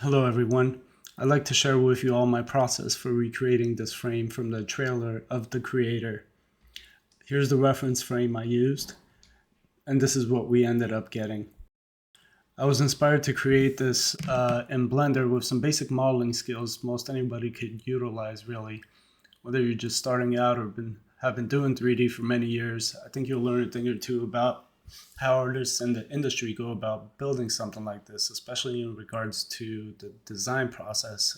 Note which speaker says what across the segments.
Speaker 1: Hello everyone. I'd like to share with you all my process for recreating this frame from the trailer of the creator. Here's the reference frame I used, and this is what we ended up getting. I was inspired to create this in Blender with some basic modeling skills most anybody could utilize really. Whether you're just starting out or have been doing 3D for many years, I think you'll learn a thing or two about how artists in the industry go about building something like this, especially in regards to the design process.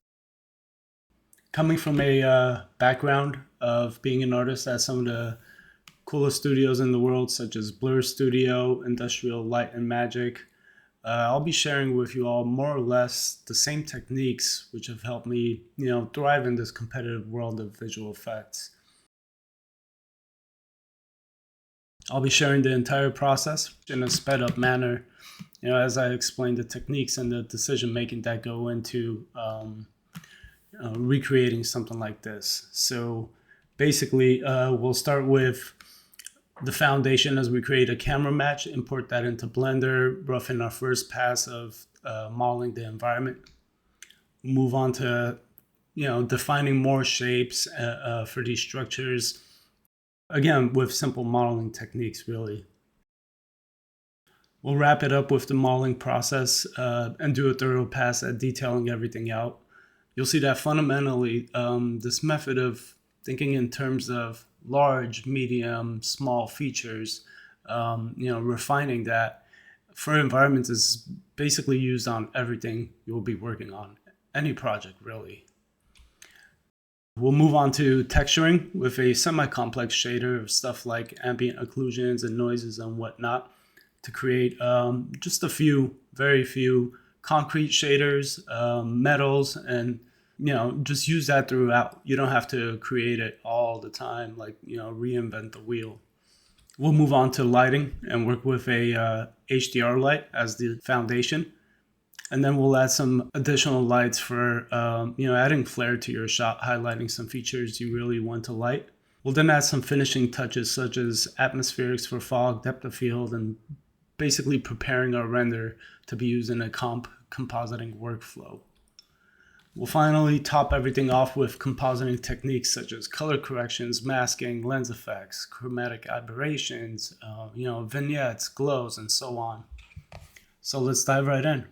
Speaker 1: Coming from a background of being an artist at some of the coolest studios in the world, such as Blur Studio, Industrial Light and Magic, I'll be sharing with you all more or less the same techniques which have helped me, thrive in this competitive world of visual effects. I'll be sharing the entire process in a sped up manner, as I explain the techniques and the decision making that go into recreating something like this. So basically, we'll start with the foundation as we create a camera match, import that into Blender, rough in our first pass of modeling the environment. Move on to, defining more shapes for these structures. Again, with simple modeling techniques, really. We'll wrap it up with the modeling process and do a thorough pass at detailing everything out. You'll see that fundamentally, this method of thinking in terms of large, medium, small features, refining that for environments is basically used on everything you'll be working on, any project really. We'll move on to texturing with a semi-complex shader of stuff like ambient occlusions and noises and whatnot to create just very few concrete shaders, metals, and just use that throughout. You don't have to create it all the time, like reinvent the wheel. We'll move on to lighting and work with a HDR light as the foundation. And then we'll add some additional lights for, adding flair to your shot, highlighting some features you really want to light. We'll then add some finishing touches such as atmospherics for fog, depth of field, and basically preparing our render to be used in a compositing workflow. We'll finally top everything off with compositing techniques such as color corrections, masking, lens effects, chromatic aberrations, vignettes, glows, and so on. So let's dive right in.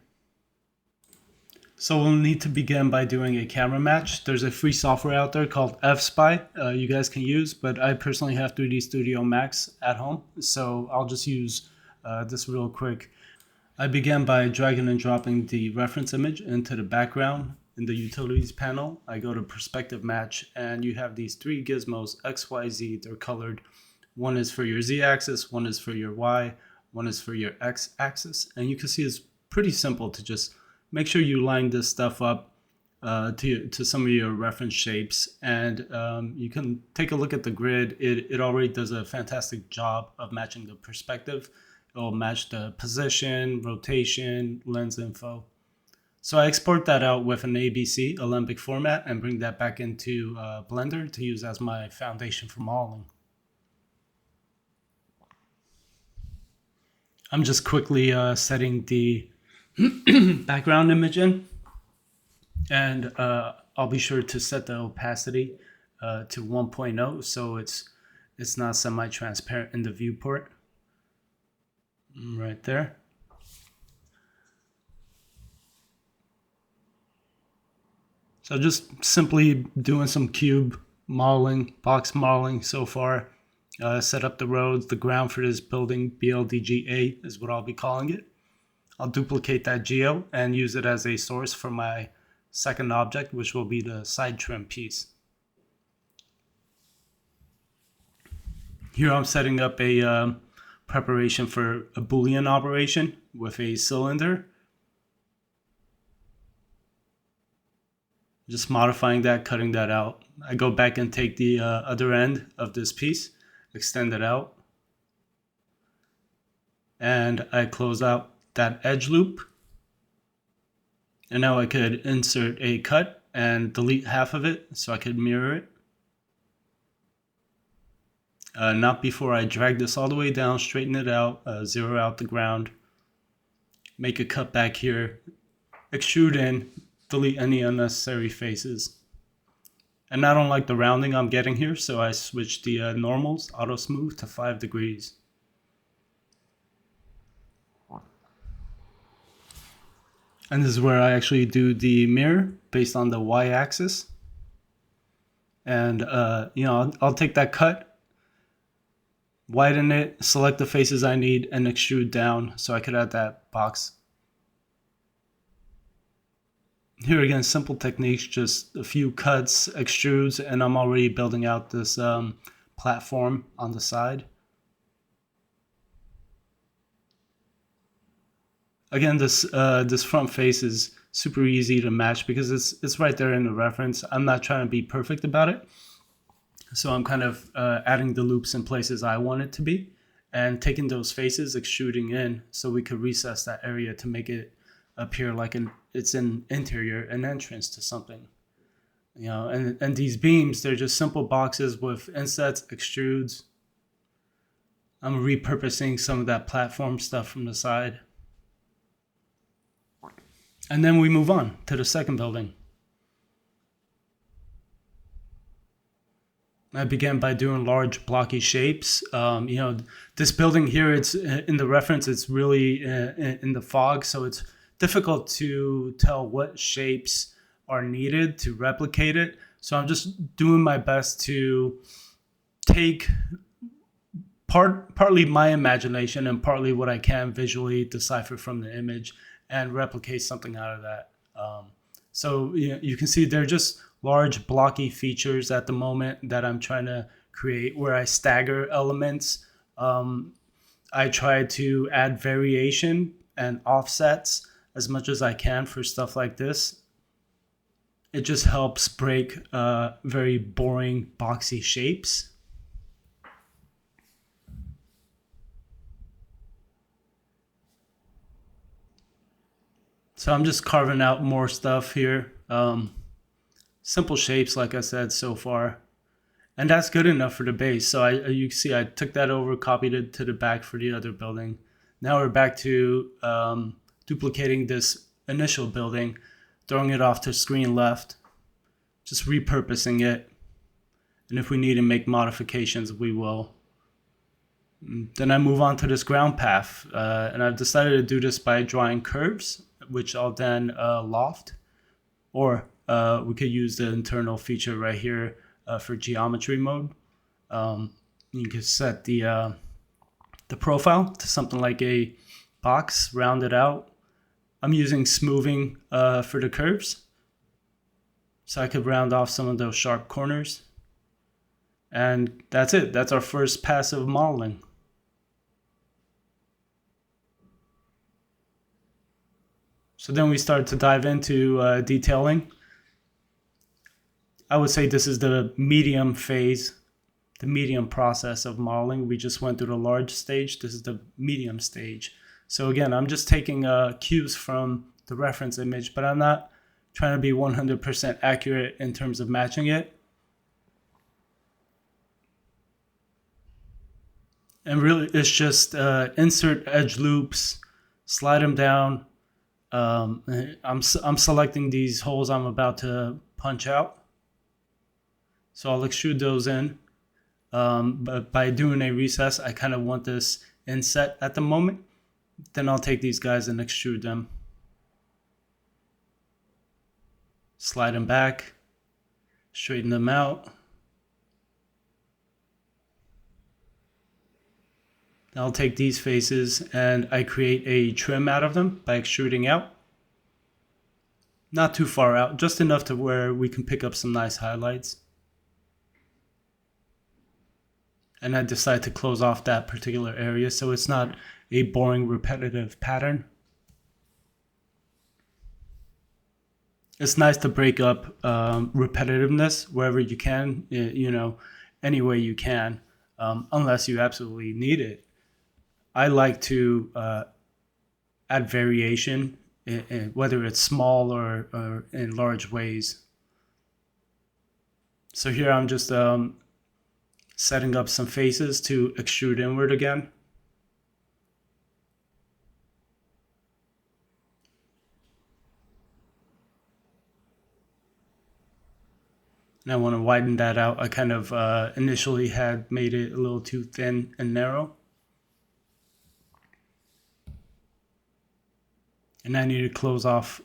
Speaker 1: So we'll need to begin by doing a camera match. There's a free software out there called F-Spy you guys can use, but I personally have 3D Studio Max at home, so I'll just use this real quick. I began by dragging and dropping the reference image into the background. In the utilities panel, I go to perspective match, and you have these three gizmos, X, Y, Z. They're colored. One is for your Z axis, one is for your Y, one is for your X axis. And you can see it's pretty simple to just make sure you line this stuff up to some of your reference shapes. And you can take a look at the grid. It already does a fantastic job of matching the perspective. It'll match the position, rotation, lens info. So I export that out with an ABC, Alembic format, and bring that back into Blender to use as my foundation for modeling. I'm just quickly setting the background image in, and I'll be sure to set the opacity to 1.0 so it's not semi-transparent in the viewport. Right there. So just simply doing some cube modeling, box modeling so far. Set up the roads, the ground for this building, BLDG8 is what I'll be calling it. I'll duplicate that geo and use it as a source for my second object, which will be the side trim piece. Here I'm setting up a preparation for a Boolean operation with a cylinder. Just modifying that, cutting that out. I go back and take the other end of this piece, extend it out, and I close out that edge loop. And now I could insert a cut and delete half of it so I could mirror it. Not before I drag this all the way down, straighten it out, zero out the ground, make a cut back here, extrude in, delete any unnecessary faces. And I don't like the rounding I'm getting here, so I switched the normals, auto smooth, to 5 degrees. And this is where I actually do the mirror based on the y-axis. And, I'll take that cut, widen it, select the faces I need, and extrude down so I could add that box. Here again, simple techniques, just a few cuts, extrudes, and I'm already building out this platform on the side. Again, this front face is super easy to match because it's right there in the reference. I'm not trying to be perfect about it. So I'm kind of adding the loops in places I want it to be and taking those faces, extruding in so we could recess that area to make it appear like it's an interior, an entrance to something. And these beams, they're just simple boxes with insets, extrudes. I'm repurposing some of that platform stuff from the side. And then we move on to the second building. I began by doing large blocky shapes. This building here, it's in the reference, it's really in the fog, so it's difficult to tell what shapes are needed to replicate it. So I'm just doing my best to take partly my imagination and partly what I can visually decipher from the image and replicate something out of that. So you can see they're just large blocky features at the moment that I'm trying to create where I stagger elements. I try to add variation and offsets as much as I can for stuff like this. It just helps break very boring boxy shapes. So I'm just carving out more stuff here. Simple shapes, like I said, so far. And that's good enough for the base. So you can see I took that over, copied it to the back for the other building. Now we're back to duplicating this initial building, throwing it off to screen left, just repurposing it. And if we need to make modifications, we will. Then I move on to this ground path. And I've decided to do this by drawing curves, which I'll then loft. Or we could use the internal feature right here for geometry mode. You can set the profile to something like a box, round it out. I'm using smoothing for the curves, so I could round off some of those sharp corners. And that's it. That's our first pass of modeling. So then we start to dive into detailing. I would say this is the medium phase, the medium process of modeling. We just went through the large stage. This is the medium stage. So again, I'm just taking cues from the reference image, but I'm not trying to be 100% accurate in terms of matching it. And really, it's just insert edge loops, slide them down. I'm selecting these holes I'm about to punch out. So I'll extrude those in. But by doing a recess, I kind of want this inset at the moment. Then I'll take these guys and extrude them. Slide them back, straighten them out. I'll take these faces and I create a trim out of them by extruding out. Not too far out, just enough to where we can pick up some nice highlights. And I decide to close off that particular area so it's not a boring, repetitive pattern. It's nice to break up repetitiveness wherever you can, any way you can, unless you absolutely need it. I like to add variation, whether it's small or in large ways. So here I'm just setting up some faces to extrude inward again. And I want to widen that out. I kind of initially had made it a little too thin and narrow. And I need to close off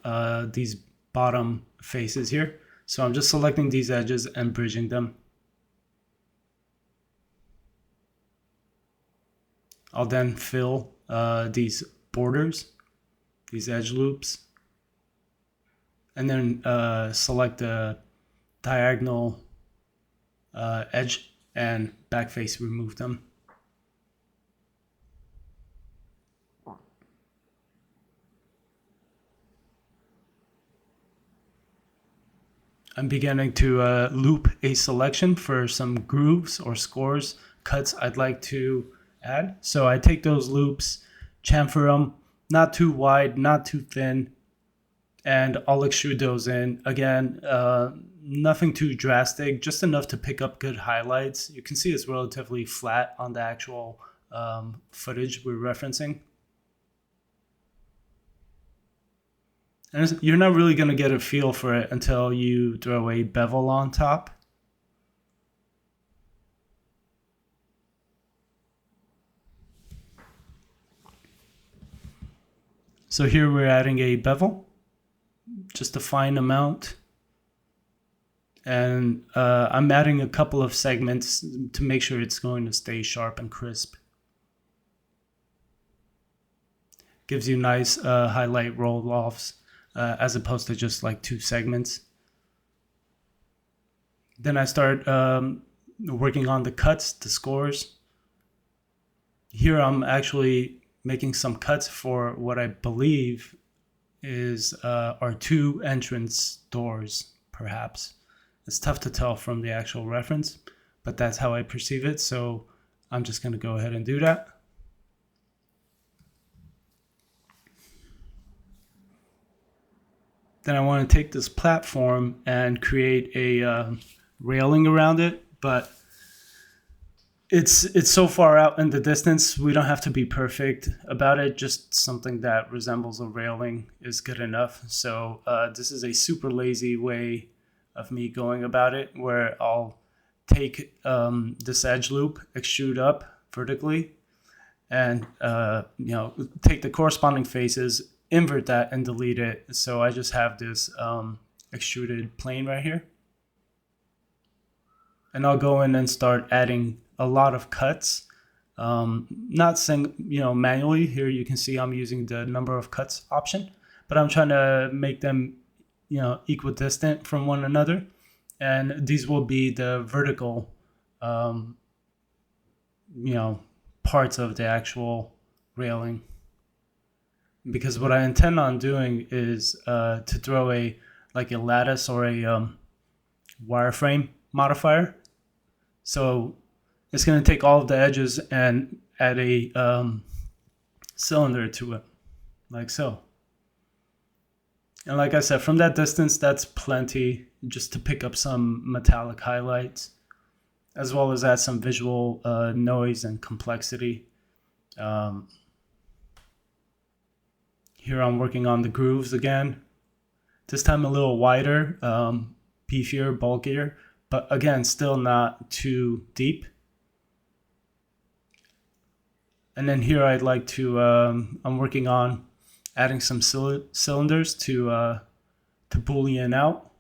Speaker 1: these bottom faces here. So I'm just selecting these edges and bridging them. I'll then fill these borders, these edge loops, and then select the diagonal edge and backface, remove them. I'm beginning to loop a selection for some grooves or scores, cuts I'd like to add. So I take those loops, chamfer them, not too wide, not too thin, and I'll extrude those in. Again, nothing too drastic, just enough to pick up good highlights. You can see it's relatively flat on the actual footage we're referencing. And you're not really going to get a feel for it until you throw a bevel on top. So here we're adding a bevel, just a fine amount. And I'm adding a couple of segments to make sure it's going to stay sharp and crisp. Gives you nice highlight roll-offs as opposed to just like two segments. Then I start working on the cuts, the scores. Here I'm actually making some cuts for what I believe is our two entrance doors, perhaps. It's tough to tell from the actual reference, but that's how I perceive it. So I'm just going to go ahead and do that. Then I want to take this platform and create a railing around it, but it's so far out in the distance, we don't have to be perfect about it. Just something that resembles a railing is good enough. So this is a super lazy way of me going about it, where I'll take this edge loop, extrude up vertically, and take the corresponding faces, invert that, and delete it. So I just have this extruded plane right here. And I'll go in and start adding a lot of cuts. Not manually. Here you can see I'm using the number of cuts option, but I'm trying to make them equidistant from one another. And these will be the vertical parts of the actual railing. Because what I intend on doing is to throw a lattice or a wireframe modifier. So it's going to take all of the edges and add a cylinder to it, like so. And like I said, from that distance, that's plenty just to pick up some metallic highlights, as well as add some visual noise and complexity. Here I'm working on the grooves again. This time a little wider, beefier, bulkier, but again, still not too deep. And then here I'd like to, I'm working on adding some cylinders to boolean out.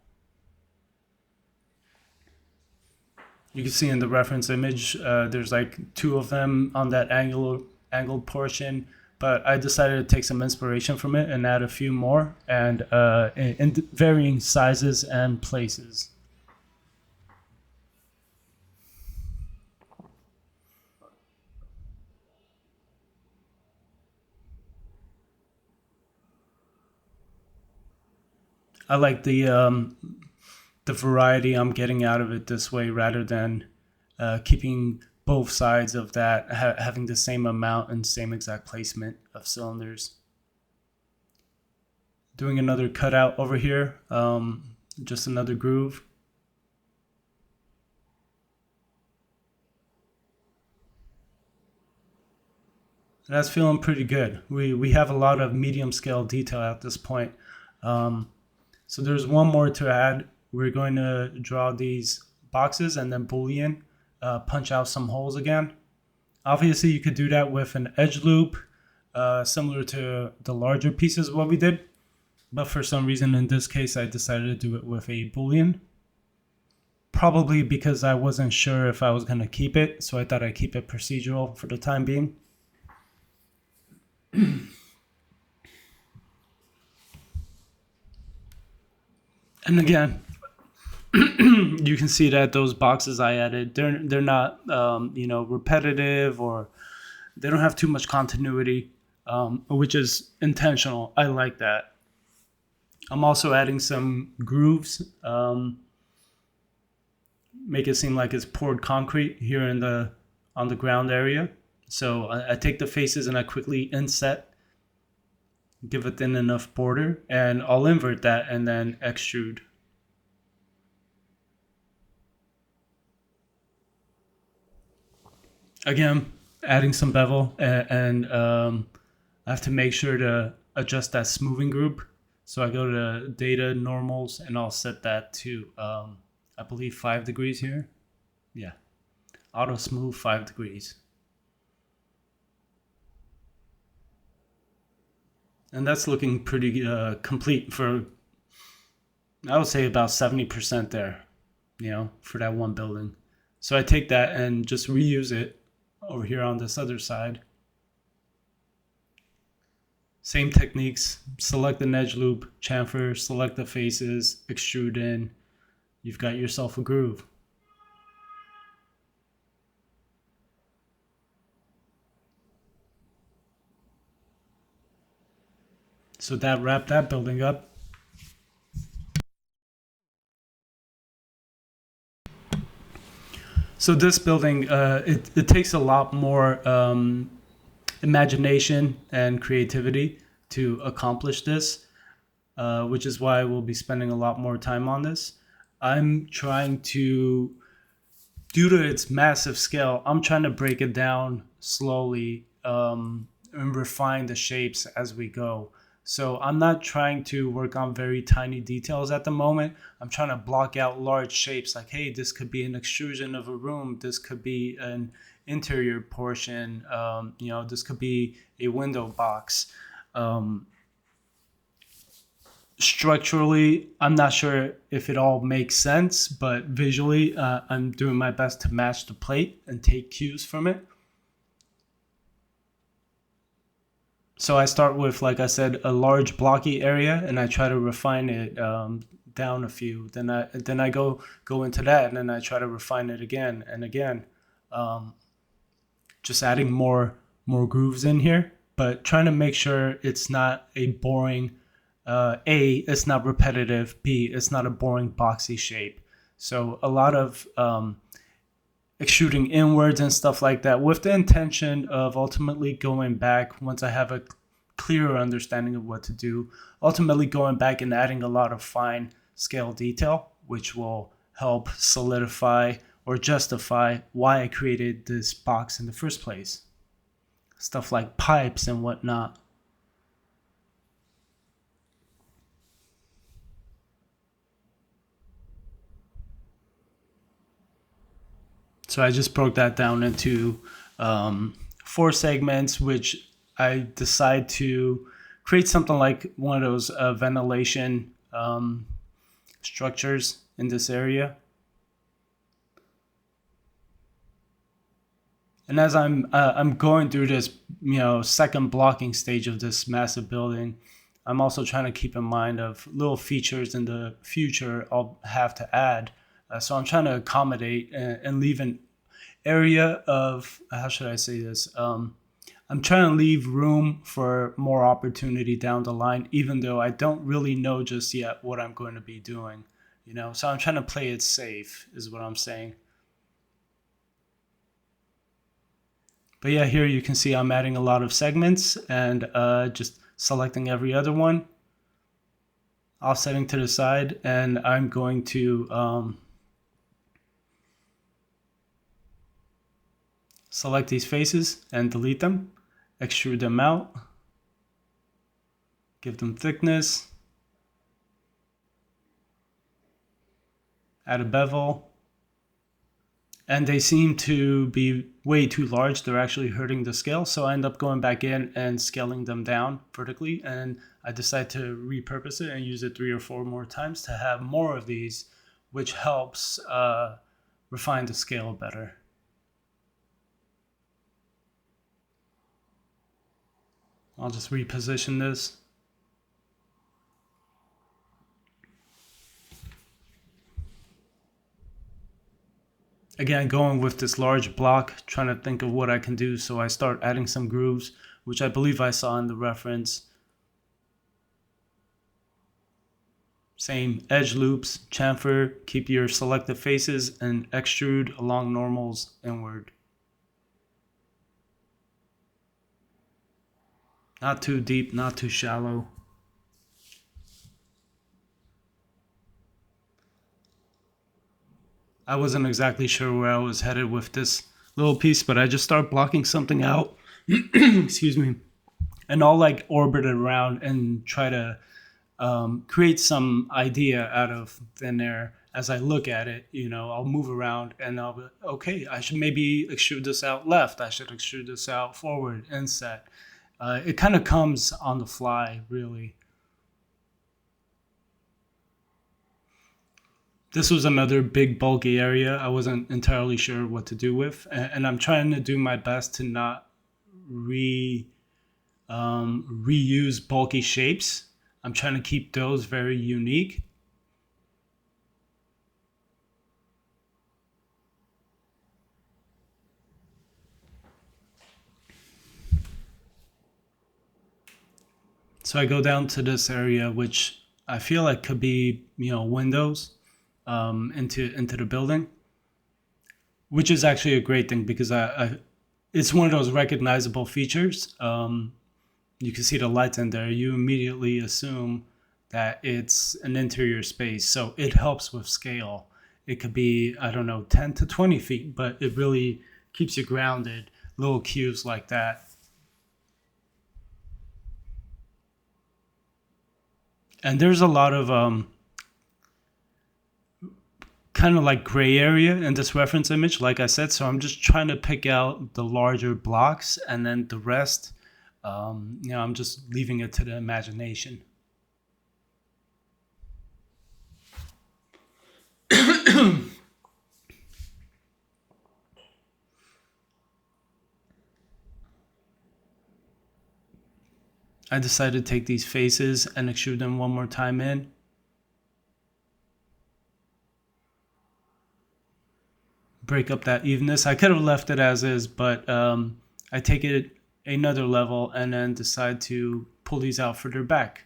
Speaker 1: You can see in the reference image, there's like two of them on that angled portion, but I decided to take some inspiration from it and add a few more, and in varying sizes and places. I like the variety I'm getting out of it this way, rather than keeping both sides of that having the same amount and same exact placement of cylinders. Doing another cutout over here, just another groove. And that's feeling pretty good. We have a lot of medium scale detail at this point. So there's one more to add, we're going to draw these boxes and then Boolean, punch out some holes again. Obviously, you could do that with an edge loop, similar to the larger pieces what we did. But for some reason, in this case, I decided to do it with a Boolean. Probably because I wasn't sure if I was going to keep it, so I thought I'd keep it procedural for the time being. And again, you can see that those boxes I added, they're not repetitive, or they don't have too much continuity, which is intentional. I like that. I'm also adding some grooves, make it seem like it's poured concrete here on the ground area. So I take the faces and I quickly inset, give it thin enough border, and I'll invert that and then extrude. Again, adding some bevel, and I have to make sure to adjust that smoothing group. So I go to data normals and I'll set that to, I believe 5 degrees here. Yeah, auto smooth 5 degrees. And that's looking pretty complete for, I would say, about 70% there, for that one building. So I take that and just reuse it over here on this other side. Same techniques, select an edge loop, chamfer, select the faces, extrude in. You've got yourself a groove. So that wrapped that building up. So this building, it takes a lot more imagination and creativity to accomplish this, which is why we'll be spending a lot more time on this. I'm trying to, due to its massive scale, I'm trying to break it down slowly, and refine the shapes as we go. So I'm not trying to work on very tiny details at the moment. I'm trying to block out large shapes like, hey, this could be an extrusion of a room. This could be an interior portion. This could be a window box. Structurally, I'm not sure if it all makes sense, but visually, I'm doing my best to match the plate and take cues from it. So I start with, like I said, a large blocky area, and I try to refine it down a few. Then I go into that, and then I try to refine it again and again, just adding more grooves in here, but trying to make sure it's not a boring. It's not repetitive. B, it's not a boring boxy shape. So a lot of extruding inwards and stuff like that, with the intention of ultimately going back once I have a clearer understanding of what to do, ultimately going back and adding a lot of fine scale detail, which will help solidify or justify why I created this box in the first place. Stuff like pipes and whatnot. So I just broke that down into 4 segments, which I decide to create something like one of those ventilation structures in this area. And as I'm going through this, second blocking stage of this massive building, I'm also trying to keep in mind of little features in the future I'll have to add. So I'm trying to accommodate and leave an area of, how should I say this? I'm trying to leave room for more opportunity down the line, even though I don't really know just yet what I'm going to be doing. So I'm trying to play it safe, is what I'm saying. But yeah, here you can see I'm adding a lot of segments and just selecting every other one, offsetting to the side, and I'm going to select these faces and delete them, extrude them out, give them thickness, add a bevel, and they seem to be way too large. They're actually hurting the scale. So I end up going back in and scaling them down vertically. And I decide to repurpose it and use it 3 or 4 more times to have more of these, which helps refine the scale better. I'll just reposition this. Again, going with this large block, trying to think of what I can do. So I start adding some grooves, which I believe I saw in the reference. Same edge loops, chamfer, keep your selected faces, and extrude along normals inward. Not too deep, not too shallow. I wasn't exactly sure where I was headed with this little piece, but I just start blocking something out. Excuse me. And I'll like orbit it around and try to create some idea out of thin air as I look at it. I'll move around and I'll be, okay, I should maybe extrude this out left. I should extrude this out forward, inset. It kind of comes on the fly, really. This was another big bulky area I wasn't entirely sure what to do with, and I'm trying to do my best to not reuse bulky shapes. I'm trying to keep those very unique. So I go down to this area, which I feel like could be, windows into the building, which is actually a great thing because it's one of those recognizable features. You can see the lights in there. You immediately assume that it's an interior space, so it helps with scale. It could be, I don't know, 10 to 20 feet, but it really keeps you grounded. Little cues like that. And there's a lot of kind of like gray area in this reference image, like I said. So I'm just trying to pick out the larger blocks, and then the rest, I'm just leaving it to the imagination. I decided to take these faces and extrude them one more time in. Break up that evenness. I could have left it as is, but I take it another level and then decide to pull these out further back.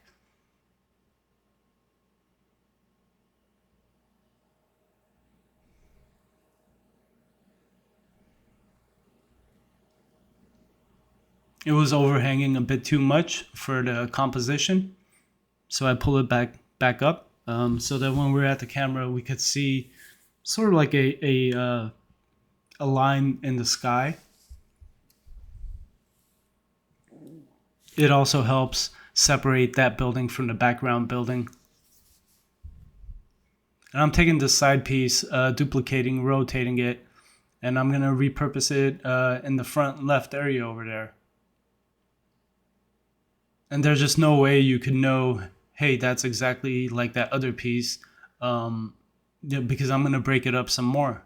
Speaker 1: It was overhanging a bit too much for the composition, so I pull it back up so that when we're at the camera, we could see sort of like a line in the sky. It also helps separate that building from the background building. And I'm taking this side piece, duplicating, rotating it, and I'm going to repurpose it in the front left area over there. And there's just no way you could know, hey, that's exactly like that other piece, because I'm going to break it up some more.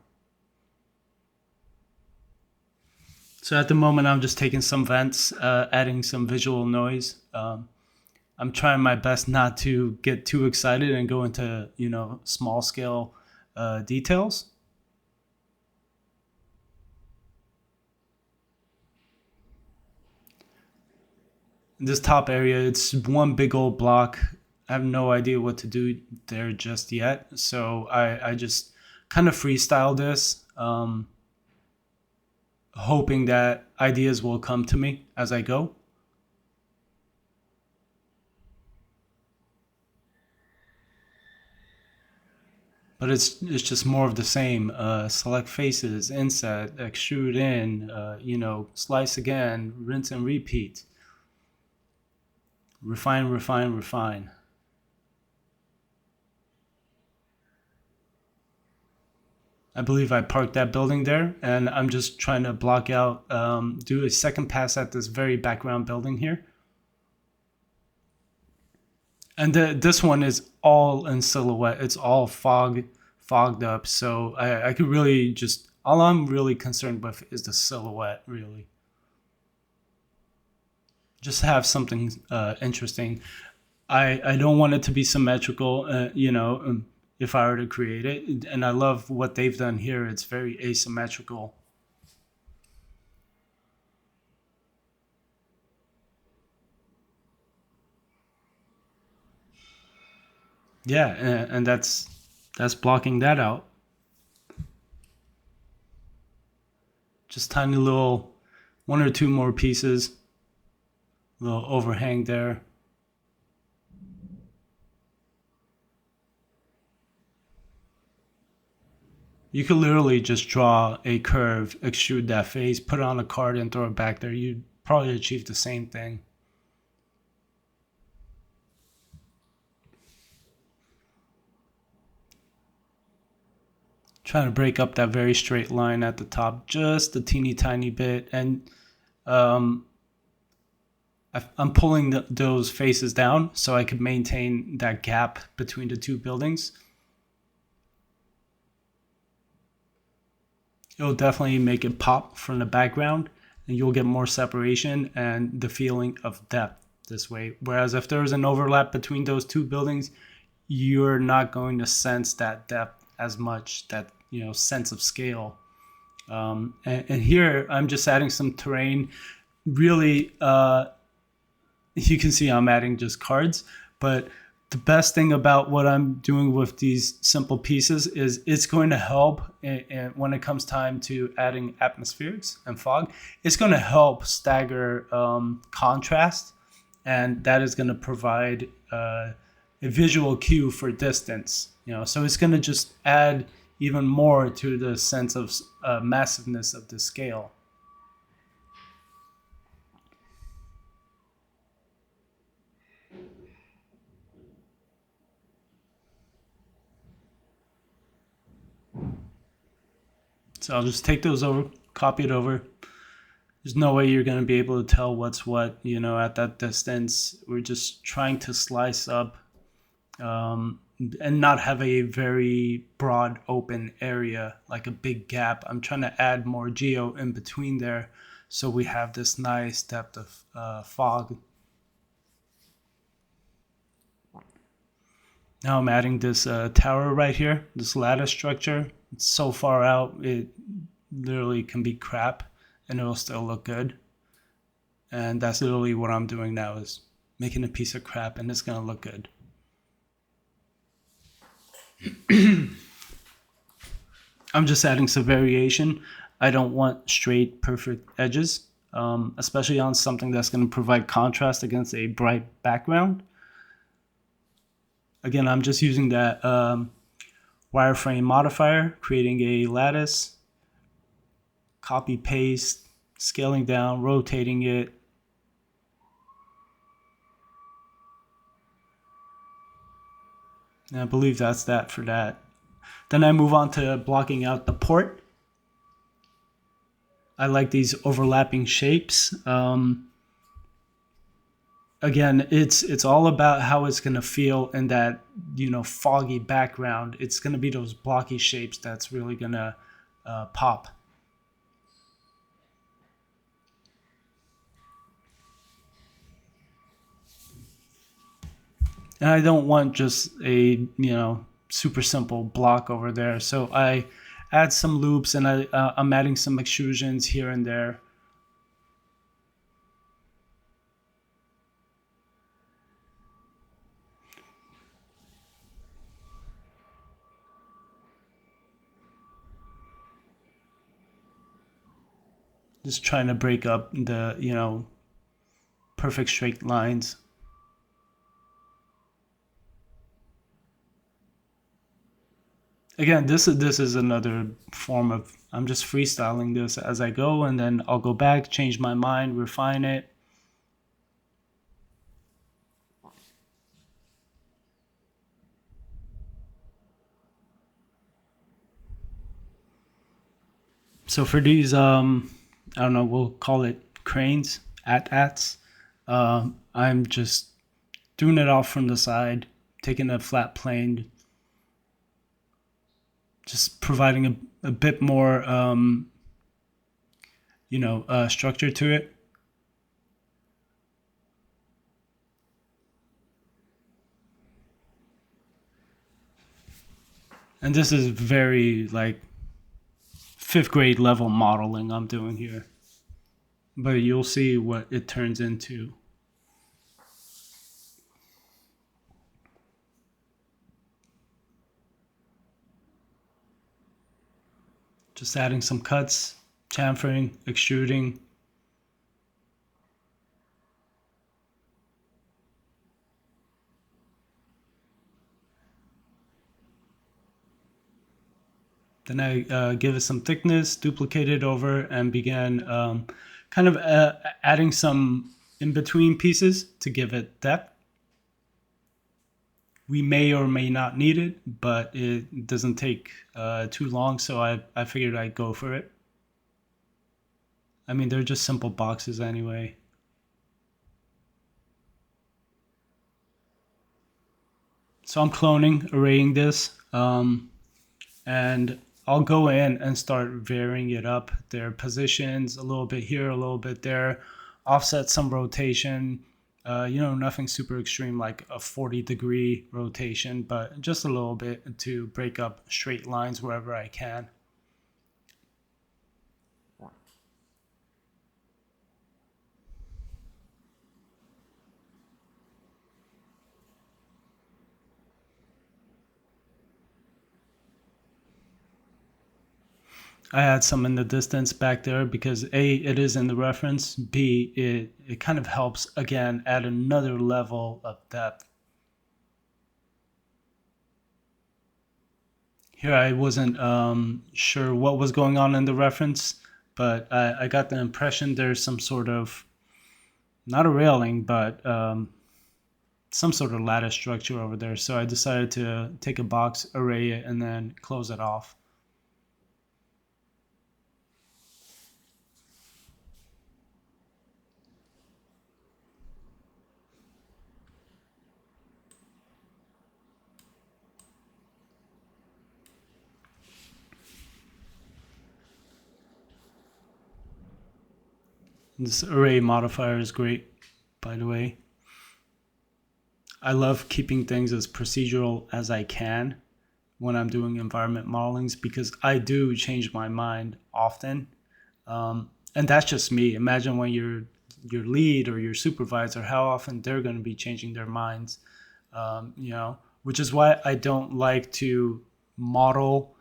Speaker 1: So at the moment, I'm just taking some vents, adding some visual noise. I'm trying my best not to get too excited and go into, small scale details. This top area, it's one big old block. I have no idea what to do there just yet. So I just kind of freestyle this, hoping that ideas will come to me as I go. But it's just more of the same. Select faces, inset, extrude in, slice again, rinse and repeat. Refine, refine, refine. I believe I parked that building there, and I'm just trying to block out, do a second pass at this very background building here. And this one is all in silhouette. It's all fogged up. So I could really just, all I'm really concerned with is the silhouette, really. Just have something interesting. I don't want it to be symmetrical, if I were to create it. And I love what they've done here. It's very asymmetrical. Yeah, and that's blocking that out. Just tiny little one or two more pieces, little overhang there. You could literally just draw a curve, extrude that face, put it on a card, and throw it back there. You'd probably achieve the same thing. Trying to break up that very straight line at the top just a teeny tiny bit. And um, I'm pulling those faces down so I could maintain that gap between the two buildings. It'll definitely make it pop from the background, and you'll get more separation and the feeling of depth this way. Whereas if there's an overlap between those two buildings, you're not going to sense that depth as much, that sense of scale. And here I'm just adding some terrain. Really, you can see I'm adding just cards, but the best thing about what I'm doing with these simple pieces is it's going to help when it comes time to adding atmospherics and fog. It's going to help stagger contrast, and that is going to provide a visual cue for distance. So it's going to just add even more to the sense of massiveness of the scale. So I'll just take those over, copy it over. There's no way you're going to be able to tell what's what, at that distance. We're just trying to slice up and not have a very broad open area, like a big gap. I'm trying to add more geo in between there so we have this nice depth of fog. Now I'm adding this tower right here, this lattice structure. It's so far out, it literally can be crap and it'll still look good. And that's literally what I'm doing now, is making a piece of crap and it's gonna look good. I'm just adding some variation. I don't want straight, perfect edges, especially on something that's gonna provide contrast against a bright background. Again, I'm just using that wireframe modifier, creating a lattice, copy paste, scaling down, rotating it. And I believe that's that for that. Then I move on to blocking out the port. I like these overlapping shapes. Again, it's all about how it's going to feel in that foggy background. It's going to be those blocky shapes that's really going to pop. And I don't want just a super simple block over there, so I add some loops and I'm adding some extrusions here and there. Just trying to break up the perfect straight lines. Again, this is another form of, I'm just freestyling this as I go, and then I'll go back, change my mind, refine it. So for these, I don't know, we'll call it cranes, AT-ATs. I'm just doing it off from the side, taking a flat plane, just providing a bit more, structure to it. And this is very like fifth grade level modeling I'm doing here. But you'll see what it turns into. Just adding some cuts, chamfering, extruding. Then I give it some thickness, duplicate it over, and began kind of adding some in-between pieces to give it depth. We may or may not need it, but it doesn't take too long, so I figured I'd go for it. I mean, they're just simple boxes anyway. So I'm cloning, arraying this, and I'll go in and start varying it up. Their positions, a little bit here, a little bit there, offset some rotation. Nothing super extreme like a 40-degree rotation, but just a little bit to break up straight lines wherever I can. I had some in the distance back there because A, it is in the reference, B, it kind of helps, again, add another level of depth. Here I wasn't sure what was going on in the reference, but I got the impression there's some sort of, not a railing, but some sort of lattice structure over there. So I decided to take a box, array it, and then close it off. This array modifier is great, by the way. I love keeping things as procedural as I can when I'm doing environment modelings because I do change my mind often. And that's just me. Imagine when your lead or your supervisor, how often they're going to be changing their minds, which is why I don't like to model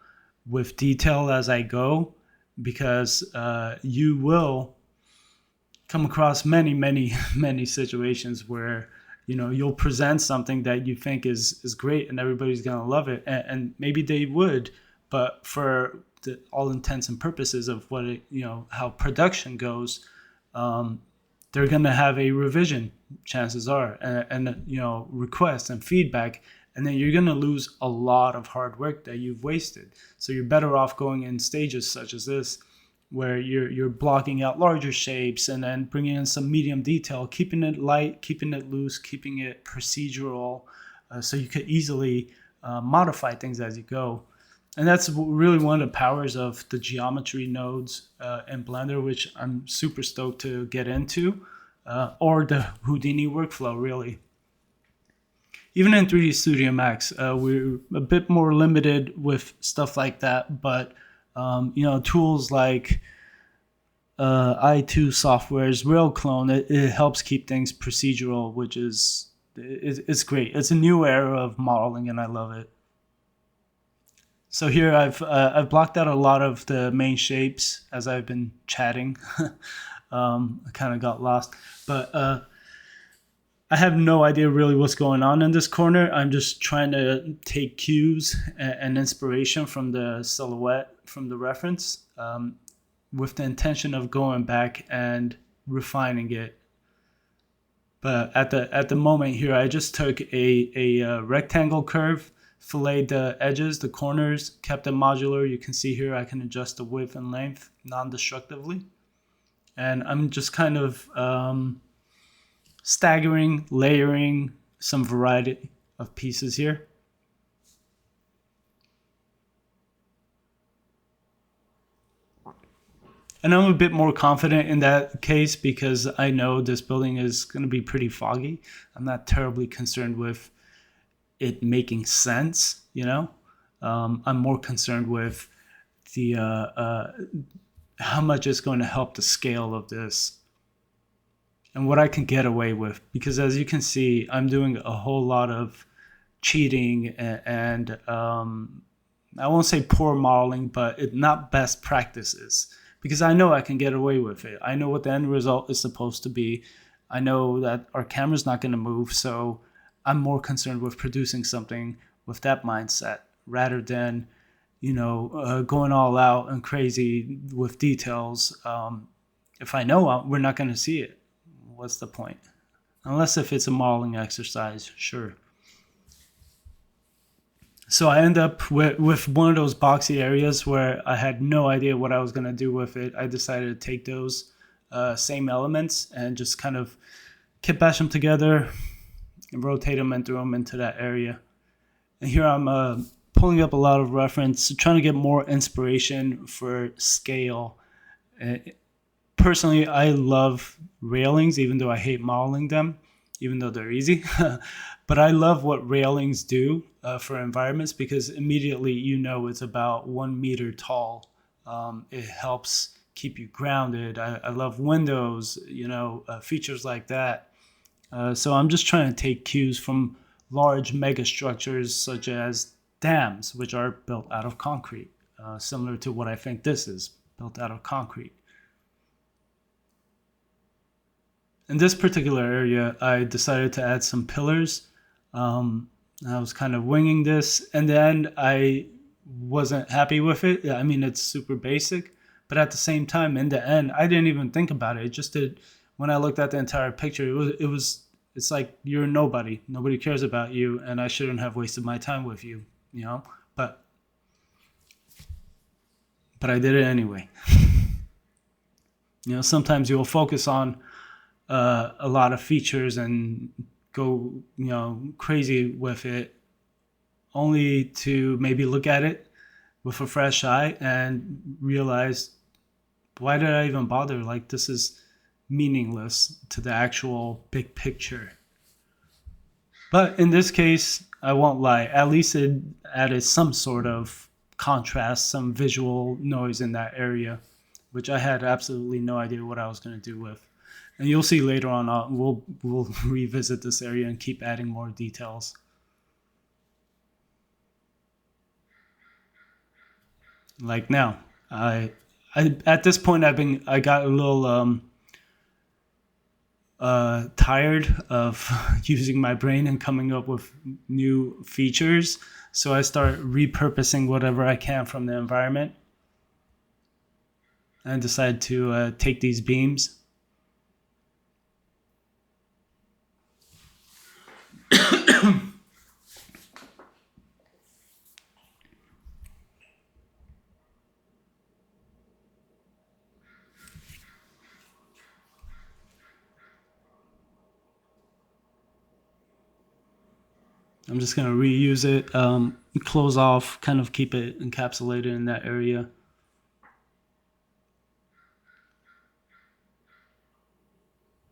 Speaker 1: with detail as I go, because you will come across many, many, many situations where you'll present something that you think is great and everybody's gonna love it, and maybe they would, but for all intents and purposes of what how production goes, they're gonna have a revision, chances are, and requests and feedback, and then you're gonna lose a lot of hard work that you've wasted. So you're better off going in stages such as this, where you're blocking out larger shapes and then bringing in some medium detail, keeping it light, keeping it loose, keeping it procedural, so you could easily modify things as you go. And that's really one of the powers of the geometry nodes in Blender, which I'm super stoked to get into, or the Houdini workflow, really. Even in 3D Studio Max, we're a bit more limited with stuff like that, but tools like i2 Software's Rail Clone, it helps keep things procedural, which it's great. It's a new era of modeling, and I love it. So here I've blocked out a lot of the main shapes as I've been chatting. I kind of got lost, but I have no idea really what's going on in this corner. I'm just trying to take cues and inspiration from the silhouette, from the reference, with the intention of going back and refining it. But at the moment here, I just took a rectangle curve, filleted the edges, the corners, kept it modular. You can see here I can adjust the width and length non-destructively. And I'm just kind of staggering, layering some variety of pieces here. And I'm a bit more confident in that case because I know this building is going to be pretty foggy. I'm not terribly concerned with it making sense, you know. I'm more concerned with the how much it's going to help the scale of this and what I can get away with. Because as you can see, I'm doing a whole lot of cheating and I won't say poor modeling, but not best practices. Because I know I can get away with it. I know what the end result is supposed to be. I know that our camera's not going to move, so I'm more concerned with producing something with that mindset rather than, going all out and crazy with details. If I know we're not going to see it, what's the point? Unless if it's a modeling exercise, sure. So I end up with one of those boxy areas where I had no idea what I was going to do with it. I decided to take those same elements and just kind of kit bash them together and rotate them and throw them into that area. And here I'm pulling up a lot of reference, trying to get more inspiration for scale. Personally, I love railings, even though I hate modeling them, even though they're easy. But I love what railings do for environments because immediately it's about 1 meter tall. It helps keep you grounded. I love windows, features like that. So I'm just trying to take cues from large mega structures such as dams, which are built out of concrete, similar to what I think this is, built out of concrete. In this particular area, I decided to add some pillars. I was kind of winging this, and then I wasn't happy with it. I mean, it's super basic, but at the same time, in the end, I didn't even think about it. It just did. When I looked at the entire picture, it's like you're nobody. Nobody cares about you, and I shouldn't have wasted my time with you, But I did it anyway. Sometimes you'll focus on a lot of features and go crazy with it, only to maybe look at it with a fresh eye and realize, why did I even bother? Like, this is meaningless to the actual big picture. But in this case, I won't lie, at least it added some sort of contrast, some visual noise in that area, which I had absolutely no idea what I was going to do with. And you'll see later on, we'll revisit this area and keep adding more details. Like now, I at this point I got a little tired of using my brain and coming up with new features. So I start repurposing whatever I can from the environment. And I decided to take these beams. I'm just going to reuse it, close off, kind of keep it encapsulated in that area.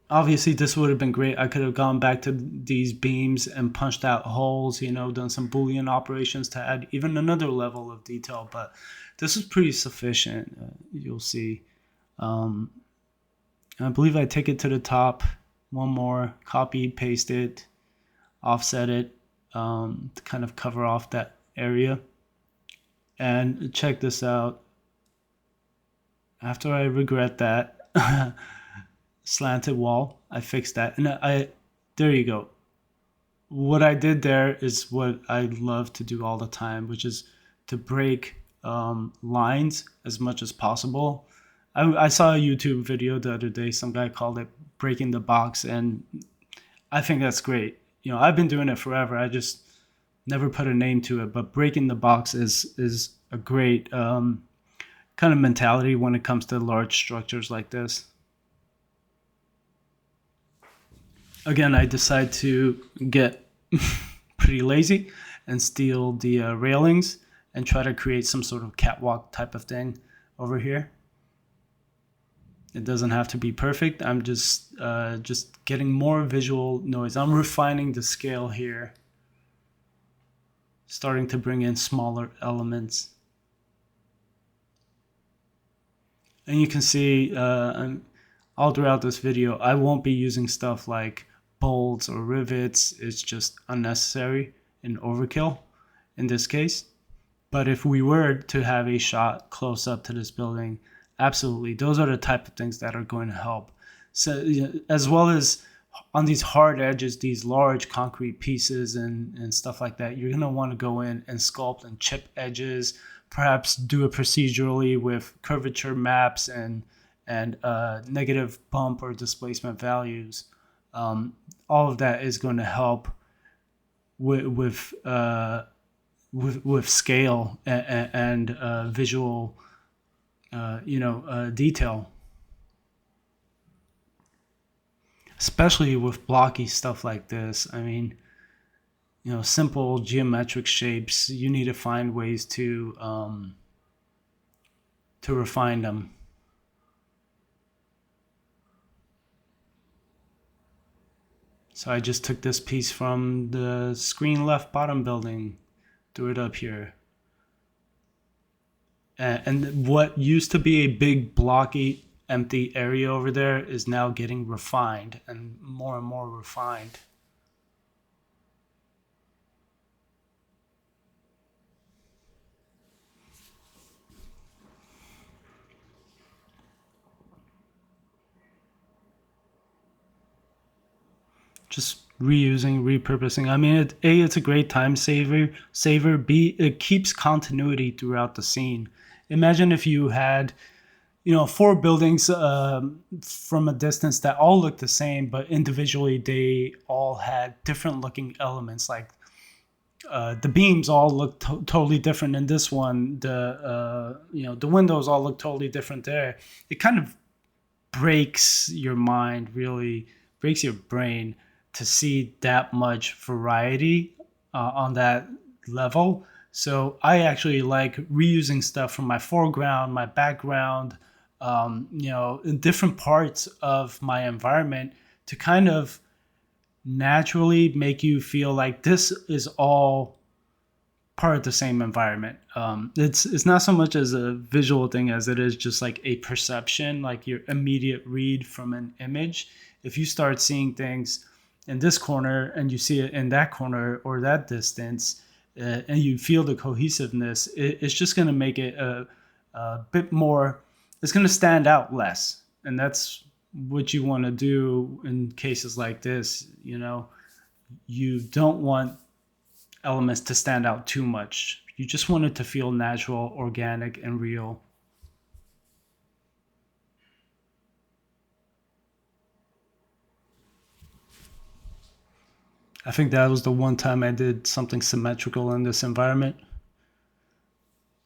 Speaker 1: Obviously, this would have been great. I could have gone back to these beams and punched out holes, done some Boolean operations to add even another level of detail. But this is pretty sufficient, you'll see. I believe I take it to the top. One more, copy, paste it, offset it to kind of cover off that area. And check this out. After I regret that, slanted wall, I fixed that. And there you go. What I did there is what I love to do all the time, which is to break lines as much as possible. I saw a YouTube video the other day. Some guy called it breaking the box, and I think that's great. I've been doing it forever. I just never put a name to it, but breaking the box is a great kind of mentality when it comes to large structures like this. Again, I decide to get pretty lazy and steal the railings and try to create some sort of catwalk type of thing over here. It doesn't have to be perfect. I'm just getting more visual noise. I'm refining the scale here, starting to bring in smaller elements. And you can see all throughout this video, I won't be using stuff like bolts or rivets. It's just unnecessary and overkill in this case. But if we were to have a shot close up to this building, absolutely, those are the type of things that are going to help. So, as well as on these hard edges, these large concrete pieces and stuff like that, you're going to want to go in and sculpt and chip edges, perhaps do it procedurally with curvature maps and negative bump or displacement values. All of that is going to help with scale and visual, detail, especially with blocky stuff like this. I mean, simple geometric shapes, you need to find ways to refine them. So I just took this piece from the screen left bottom building, threw it up here. And what used to be a big blocky empty area over there is now getting refined and more refined. Just reusing, repurposing. I mean, it's a great time saver. B, it keeps continuity throughout the scene. Imagine if you had, 4 buildings from a distance that all look the same, but individually they all had different looking elements. Like the beams all look totally different in this one. The windows all look totally different there. It kind of breaks your mind, really breaks your brain to see that much variety on that level. So I actually like reusing stuff from my foreground, my background, in different parts of my environment to kind of naturally make you feel like this is all part of the same environment. It's not so much as a visual thing as it is just like a perception, like your immediate read from an image. If you start seeing things in this corner and you see it in that corner or that distance, and you feel the cohesiveness, it's just going to make it a bit more, it's going to stand out less. And that's what you want to do in cases like this. You don't want elements to stand out too much. You just want it to feel natural, organic, and real. I think that was the one time I did something symmetrical in this environment,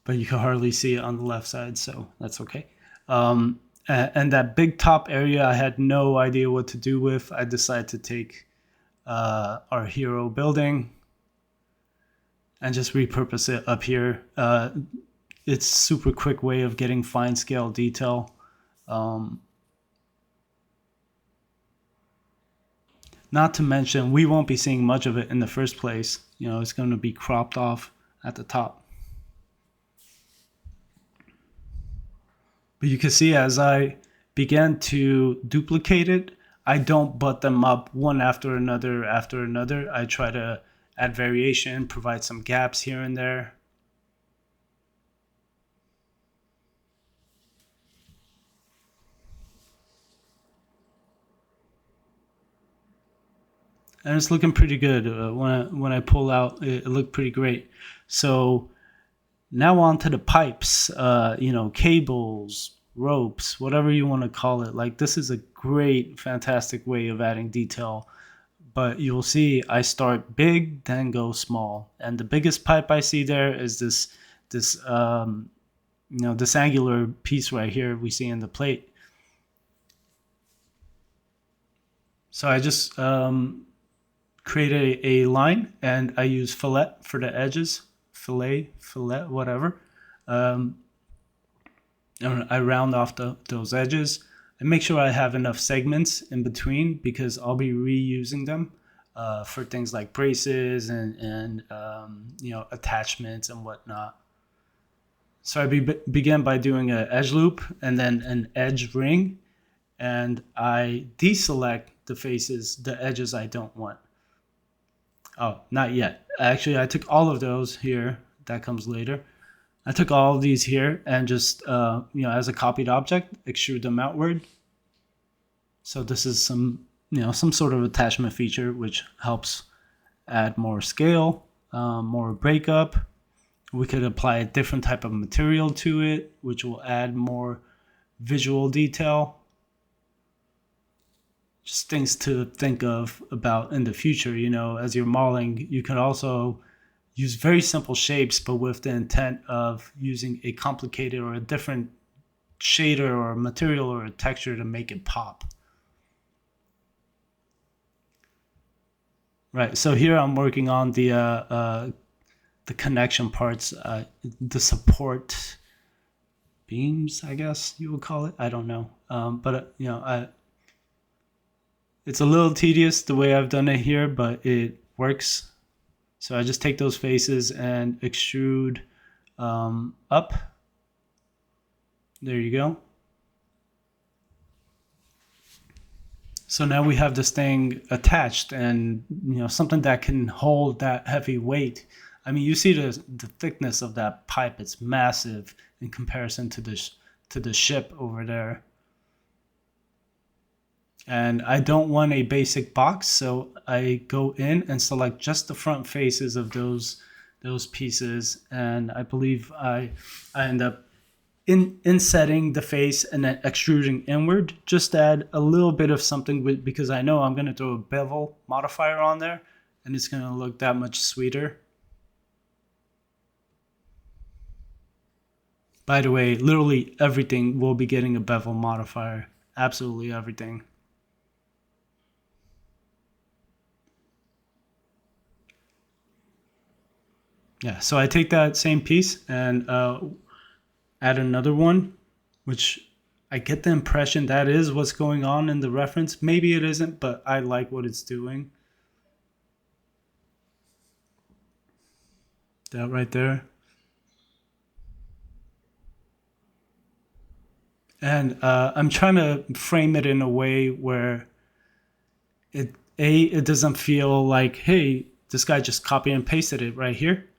Speaker 1: but you can hardly see it on the left side, so that's okay. And that big top area, I had no idea what to do with. I decided to take our hero building and just repurpose it up here. It's a super quick way of getting fine scale detail. Not to mention, we won't be seeing much of it in the first place. It's going to be cropped off at the top. But you can see as I began to duplicate it, I don't butt them up one after another. I try to add variation, provide some gaps here and there. And it's looking pretty good. When I pull out, it looked pretty great. So now on to the pipes, cables, ropes, whatever you want to call it. Like, this is a great, fantastic way of adding detail but you'll see I start big, then go small. And the biggest pipe I see there is this angular piece right here we see in the plate. So I just create a line, and I use fillet for the edges, fillet, whatever. And I round off those edges. And make sure I have enough segments in between, because I'll be reusing them for things like braces and attachments and whatnot. So I begin by doing an edge loop and then an edge ring, and I deselect the faces, the edges I don't want. Oh, not yet. Actually, I took all of those here. That comes later. I took all of these here and just, as a copied object, extrude them outward. So this is some sort of attachment feature, which helps add more scale, more breakup. We could apply a different type of material to it, which will add more visual detail. Just things to think about in the future. As you're modeling, you can also use very simple shapes, but with the intent of using a complicated or a different shader or a material or a texture to make it pop. Right, so here I'm working on the connection parts, the support beams, I guess you would call it. I don't know, but it's a little tedious the way I've done it here, but it works. So I just take those faces and extrude up. There you go. So now we have this thing attached, and something that can hold that heavy weight. I mean, you see the thickness of that pipe; it's massive in comparison to the ship over there. And I don't want a basic box, so I go in and select just the front faces of those pieces, and I believe I end up insetting the face and then extruding inward, just to add a little bit of something because I know I'm going to throw a bevel modifier on there, and it's going to look that much sweeter. By the way, literally everything will be getting a bevel modifier. Absolutely everything. Yeah, so I take that same piece and add another one, which I get the impression that is what's going on in the reference. Maybe it isn't, but I like what it's doing. That right there. And I'm trying to frame it in a way where it doesn't feel like, hey, this guy just copy and pasted it right here.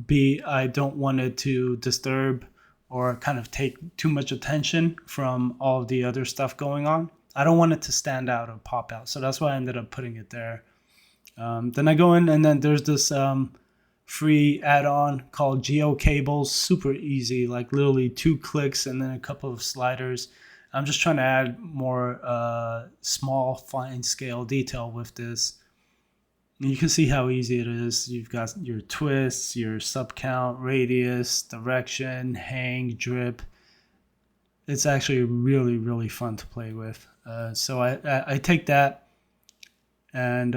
Speaker 1: B, I don't want it to disturb or kind of take too much attention from all the other stuff going on. I don't want it to stand out or pop out. So that's why I ended up putting it there. Then I go in, and then there's this free add-on called GeoCables. Super easy, like literally 2 clicks and then a couple of sliders. I'm just trying to add more small, fine scale detail with this. And you can see how easy it is. You've got your twists, your subcount, radius, direction, hang, drip. It's actually really, really fun to play with. So I take that and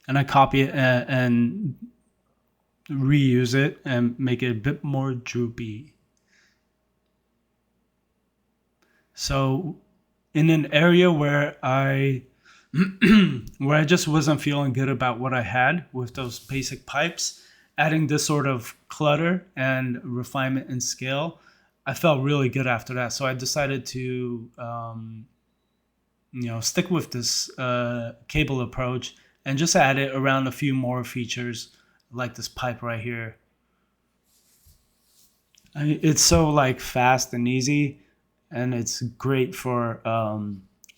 Speaker 1: and I copy it and reuse it and make it a bit more droopy. So in an area where I just wasn't feeling good about what I had with those basic pipes, adding this sort of clutter and refinement and scale, I felt really good after that. So I decided to stick with this cable approach and just add it around a few more features like this pipe right here. It's so like fast and easy, and it's great for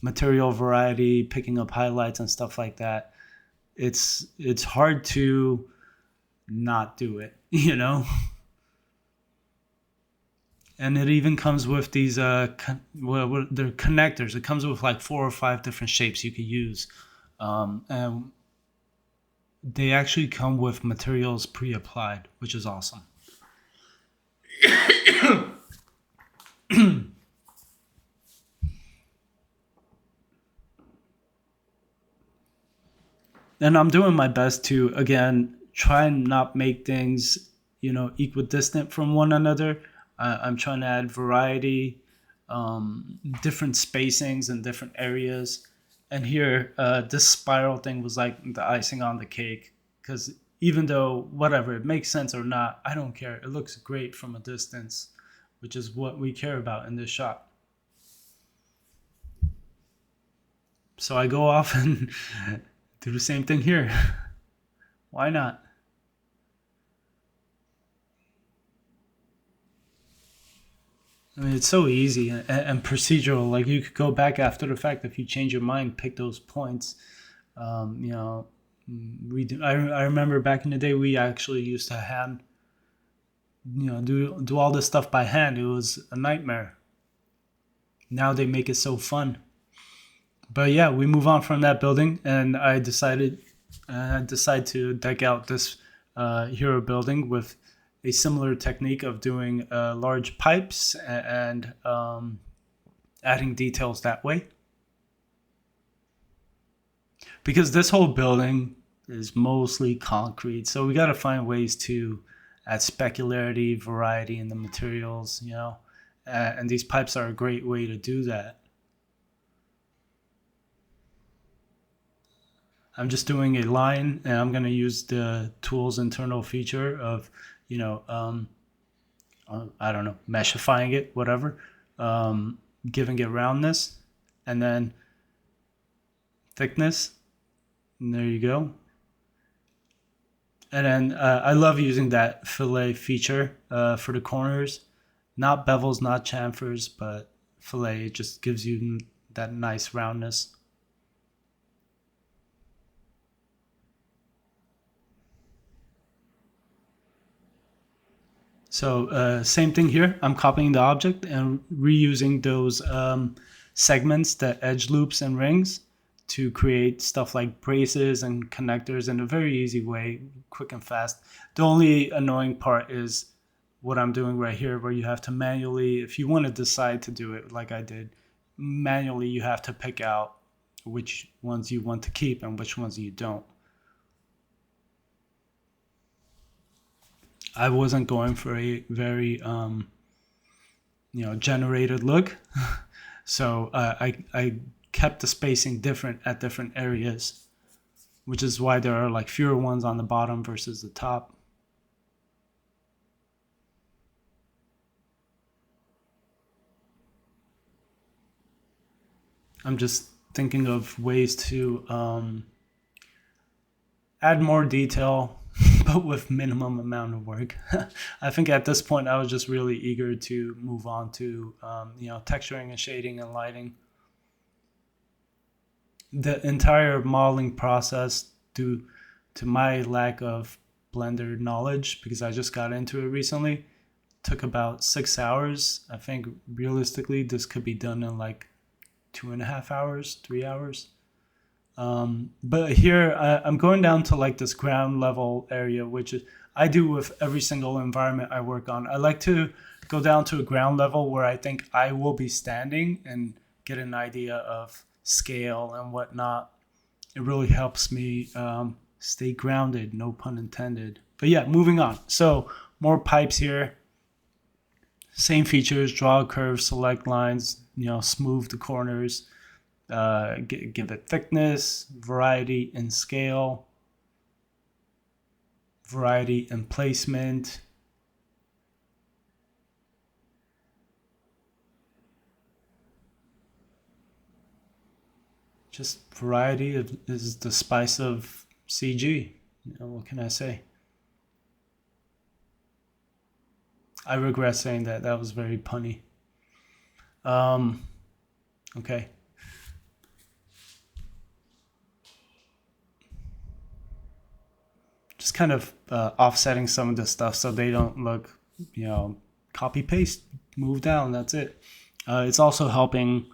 Speaker 1: material variety, picking up highlights and stuff like that. It's hard to not do it, And it even comes with these they're connectors. It comes with like 4 or 5 different shapes you could use, and they actually come with materials pre-applied, which is awesome. And I'm doing my best to, again, try and not make things, equidistant from one another. I'm trying to add variety, different spacings in different areas. And here, this spiral thing was like the icing on the cake, because even though whatever it makes sense or not, I don't care. It looks great from a distance, which is what we care about in this shot. So I go off and do the same thing here. Why not? I mean, it's so easy and procedural. Like, you could go back after the fact if you change your mind, pick those points. Um, you know, I remember back in the day we actually used to hand, do all this stuff by hand. It was a nightmare. Now they make it so fun. But yeah, we move on from that building, and I decide to deck out this hero building with a similar technique of doing large pipes and adding details that way. Because this whole building is mostly concrete, so we got to find ways to add specularity, variety in the materials, and these pipes are a great way to do that. I'm just doing a line, and I'm going to use the tool's internal feature of, you know, um, I don't know, meshifying it, whatever, giving it roundness, and then thickness. And there you go. And then I love using that fillet feature for the corners. Not bevels, not chamfers, but fillet. It just gives you that nice roundness. So same thing here. I'm copying the object and reusing those segments, the edge loops and rings, to create stuff like braces and connectors in a very easy way, quick and fast. The only annoying part is what I'm doing right here, where you have to manually, if you want to decide to do it like I did, manually you have to pick out which ones you want to keep and which ones you don't. I wasn't going for a very generated look, so I kept the spacing different at different areas, which is why there are like fewer ones on the bottom versus the top. I'm just thinking of ways to add more detail, but with minimum amount of work. I think at this point I was just really eager to move on to texturing and shading and lighting. The entire modeling process, due to my lack of Blender knowledge, because I just got into it recently, took about 6 hours. I think realistically this could be done in like 2.5 hours, 3 hours. But here I'm going down to like this ground level area, which is, I do with every single environment I work on. I like to go down to a ground level where I think I will be standing and get an idea of scale and whatnot. It really helps me stay grounded, no pun intended. But yeah, moving on. So more pipes here. Same features: draw a curve, select lines, smooth the corners, give it thickness, variety in scale, variety in placement. Just variety is the spice of CG. What can I say? I regret saying that. That was very punny. Okay. Just kind of offsetting some of this stuff so they don't look, copy paste move down. That's it. It's also helping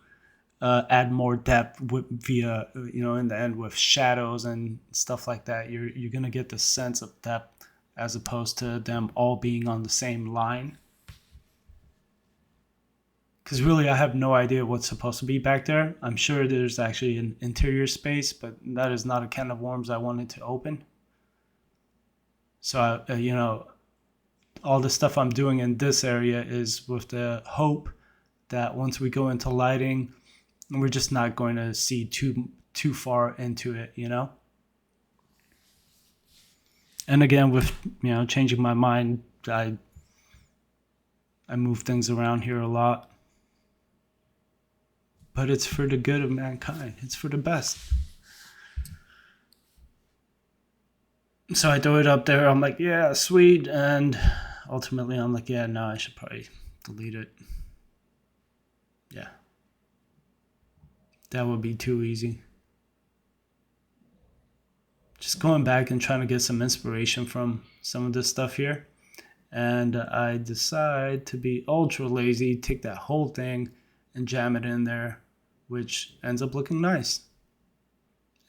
Speaker 1: add more depth via, in the end with shadows and stuff like that. You're gonna get the sense of depth as opposed to them all being on the same line. Because really, I have no idea what's supposed to be back there. I'm sure there's actually an interior space, but that is not a can of worms I wanted to open. So, all the stuff I'm doing in this area is with the hope that once we go into lighting, we're just not going to see too far into it, And again, with changing my mind, I move things around here a lot. But it's for the good of mankind. It's for the best. So I throw it up there. I'm like, yeah, sweet. And ultimately, I'm like, yeah, no, I should probably delete it. Yeah. That would be too easy. Just going back and trying to get some inspiration from some of this stuff here. And I decide to be ultra lazy, take that whole thing and jam it in there, which ends up looking nice.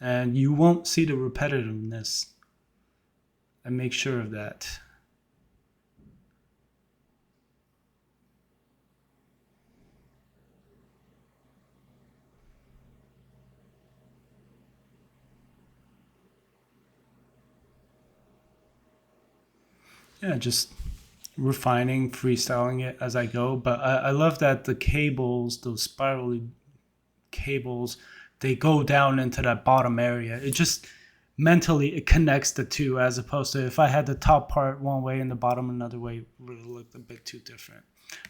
Speaker 1: And you won't see the repetitiveness. I make sure of that. Yeah, just refining, freestyling it as I go. But I love that the cables, those spirally cables, they go down into that bottom area. It just mentally it connects the two, as opposed to if I had the top part one way and the bottom another way, it would have looked a bit too different.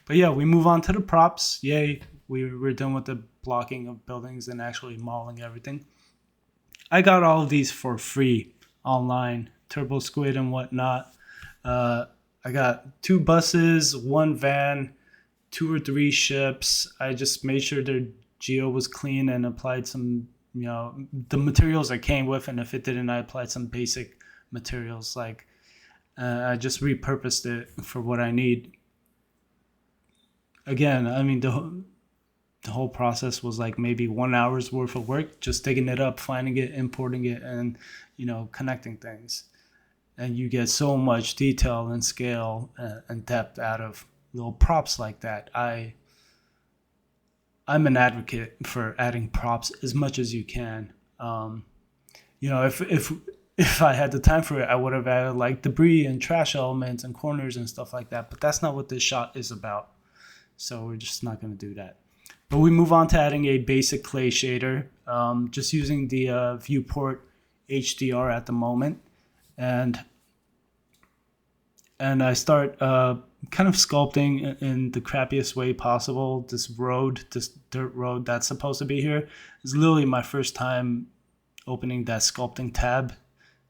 Speaker 1: But yeah, we move on to the props. Yay, we're done with the blocking of buildings and actually modeling everything. I got all of these for free online, Turbo Squid and whatnot. I got 2 buses, 1 van, 2 or 3 ships. I just made sure their geo was clean and applied some, the materials I came with. And if it didn't, I applied some basic materials. Like I just repurposed it for what I need. Again, I mean, the whole process was like maybe 1 hour's worth of work, just digging it up, finding it, importing it, and, connecting things. And you get so much detail and scale and depth out of little props like that. I'm an advocate for adding props as much as you can. If I had the time for it, I would have added like debris and trash elements and corners and stuff like that. But that's not what this shot is about. So we're just not going to do that. But we move on to adding a basic clay shader, just using the viewport HDR at the moment. And I start kind of sculpting in the crappiest way possible. This dirt road that's supposed to be here is literally my first time opening that sculpting tab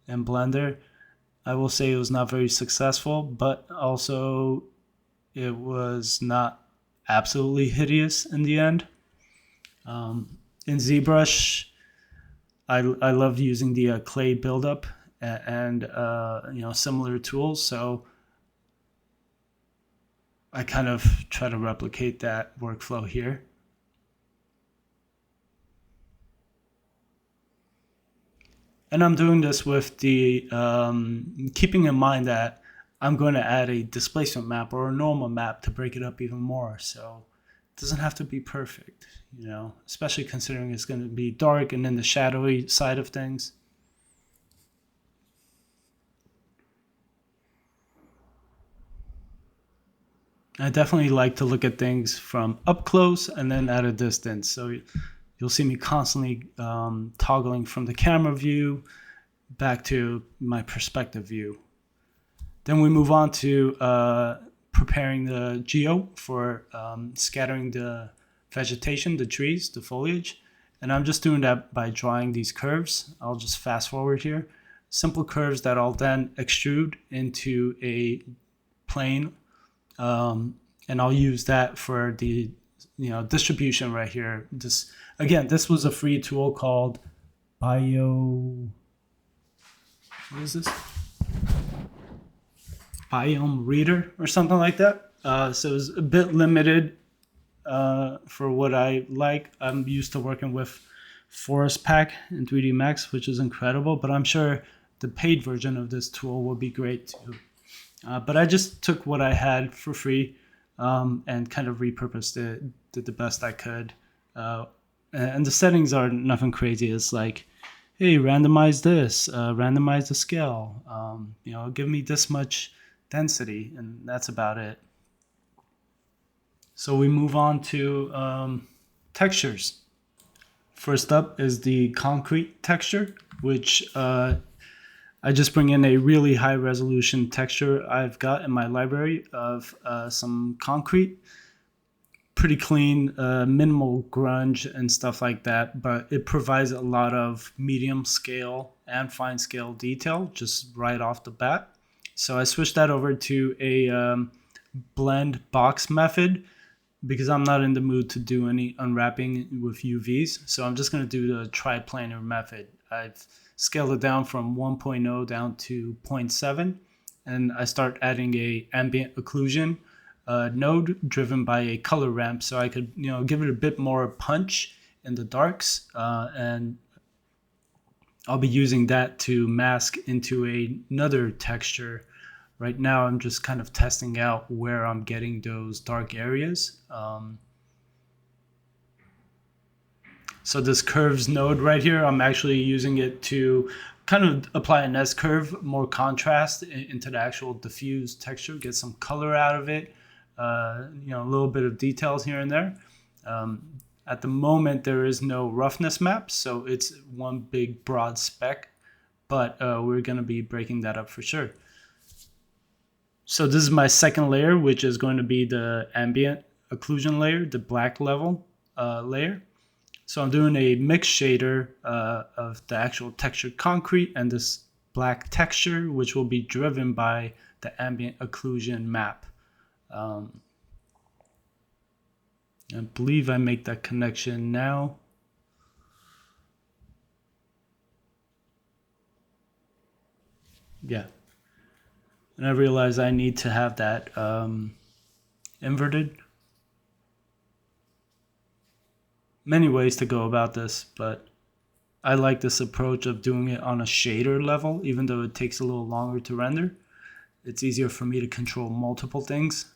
Speaker 1: in Blender. I will say it was not very successful, but also it was not absolutely hideous in the end. In ZBrush, I love using the clay buildup and similar tools. So I kind of try to replicate that workflow here. And I'm doing this with the keeping in mind that I'm going to add a displacement map or a normal map to break it up even more. So it doesn't have to be perfect, especially considering it's going to be dark and then the shadowy side of things. I definitely like to look at things from up close and then at a distance. So you'll see me constantly toggling from the camera view back to my perspective view. Then we move on to preparing the geo for scattering the vegetation, the trees, the foliage. And I'm just doing that by drawing these curves. I'll just fast forward here. Simple curves that I'll then extrude into a plane. And I'll use that for the distribution right here. This was a free tool called what is this? Biome Reader or something like that. So it was a bit limited for what I like. I'm used to working with Forest Pack in 3D Max, which is incredible, but I'm sure the paid version of this tool will be great too. But I just took what I had for free and kind of repurposed it, did the best I could. And the settings are nothing crazy. It's like, hey, randomize this, randomize the scale, give me this much density, and that's about it. So we move on to textures. First up is the concrete texture, which I just bring in a really high resolution texture I've got in my library of some concrete. Pretty clean, minimal grunge and stuff like that, but it provides a lot of medium scale and fine scale detail just right off the bat. So I switched that over to a blend box method because I'm not in the mood to do any unwrapping with UVs. So I'm just going to do the triplanar method. I've scaled it down from 1.0 down to 0.7, and I start adding a ambient occlusion node driven by a color ramp, so I could give it a bit more punch in the darks, and I'll be using that to mask into another texture. Right now I'm just kind of testing out where I'm getting those dark areas. So this curves node right here, I'm actually using it to kind of apply an S-curve, more contrast into the actual diffuse texture, get some color out of it, a little bit of details here and there. At the moment, there is no roughness map, so it's one big broad speck, but we're going to be breaking that up for sure. So this is my second layer, which is going to be the ambient occlusion layer, the black level layer. So I'm doing a mix shader of the actual textured concrete and this black texture, which will be driven by the ambient occlusion map. I believe I make that connection now. Yeah. And I realize I need to have that inverted. Many ways to go about this, but I like this approach of doing it on a shader level, even though it takes a little longer to render. It's easier for me to control multiple things.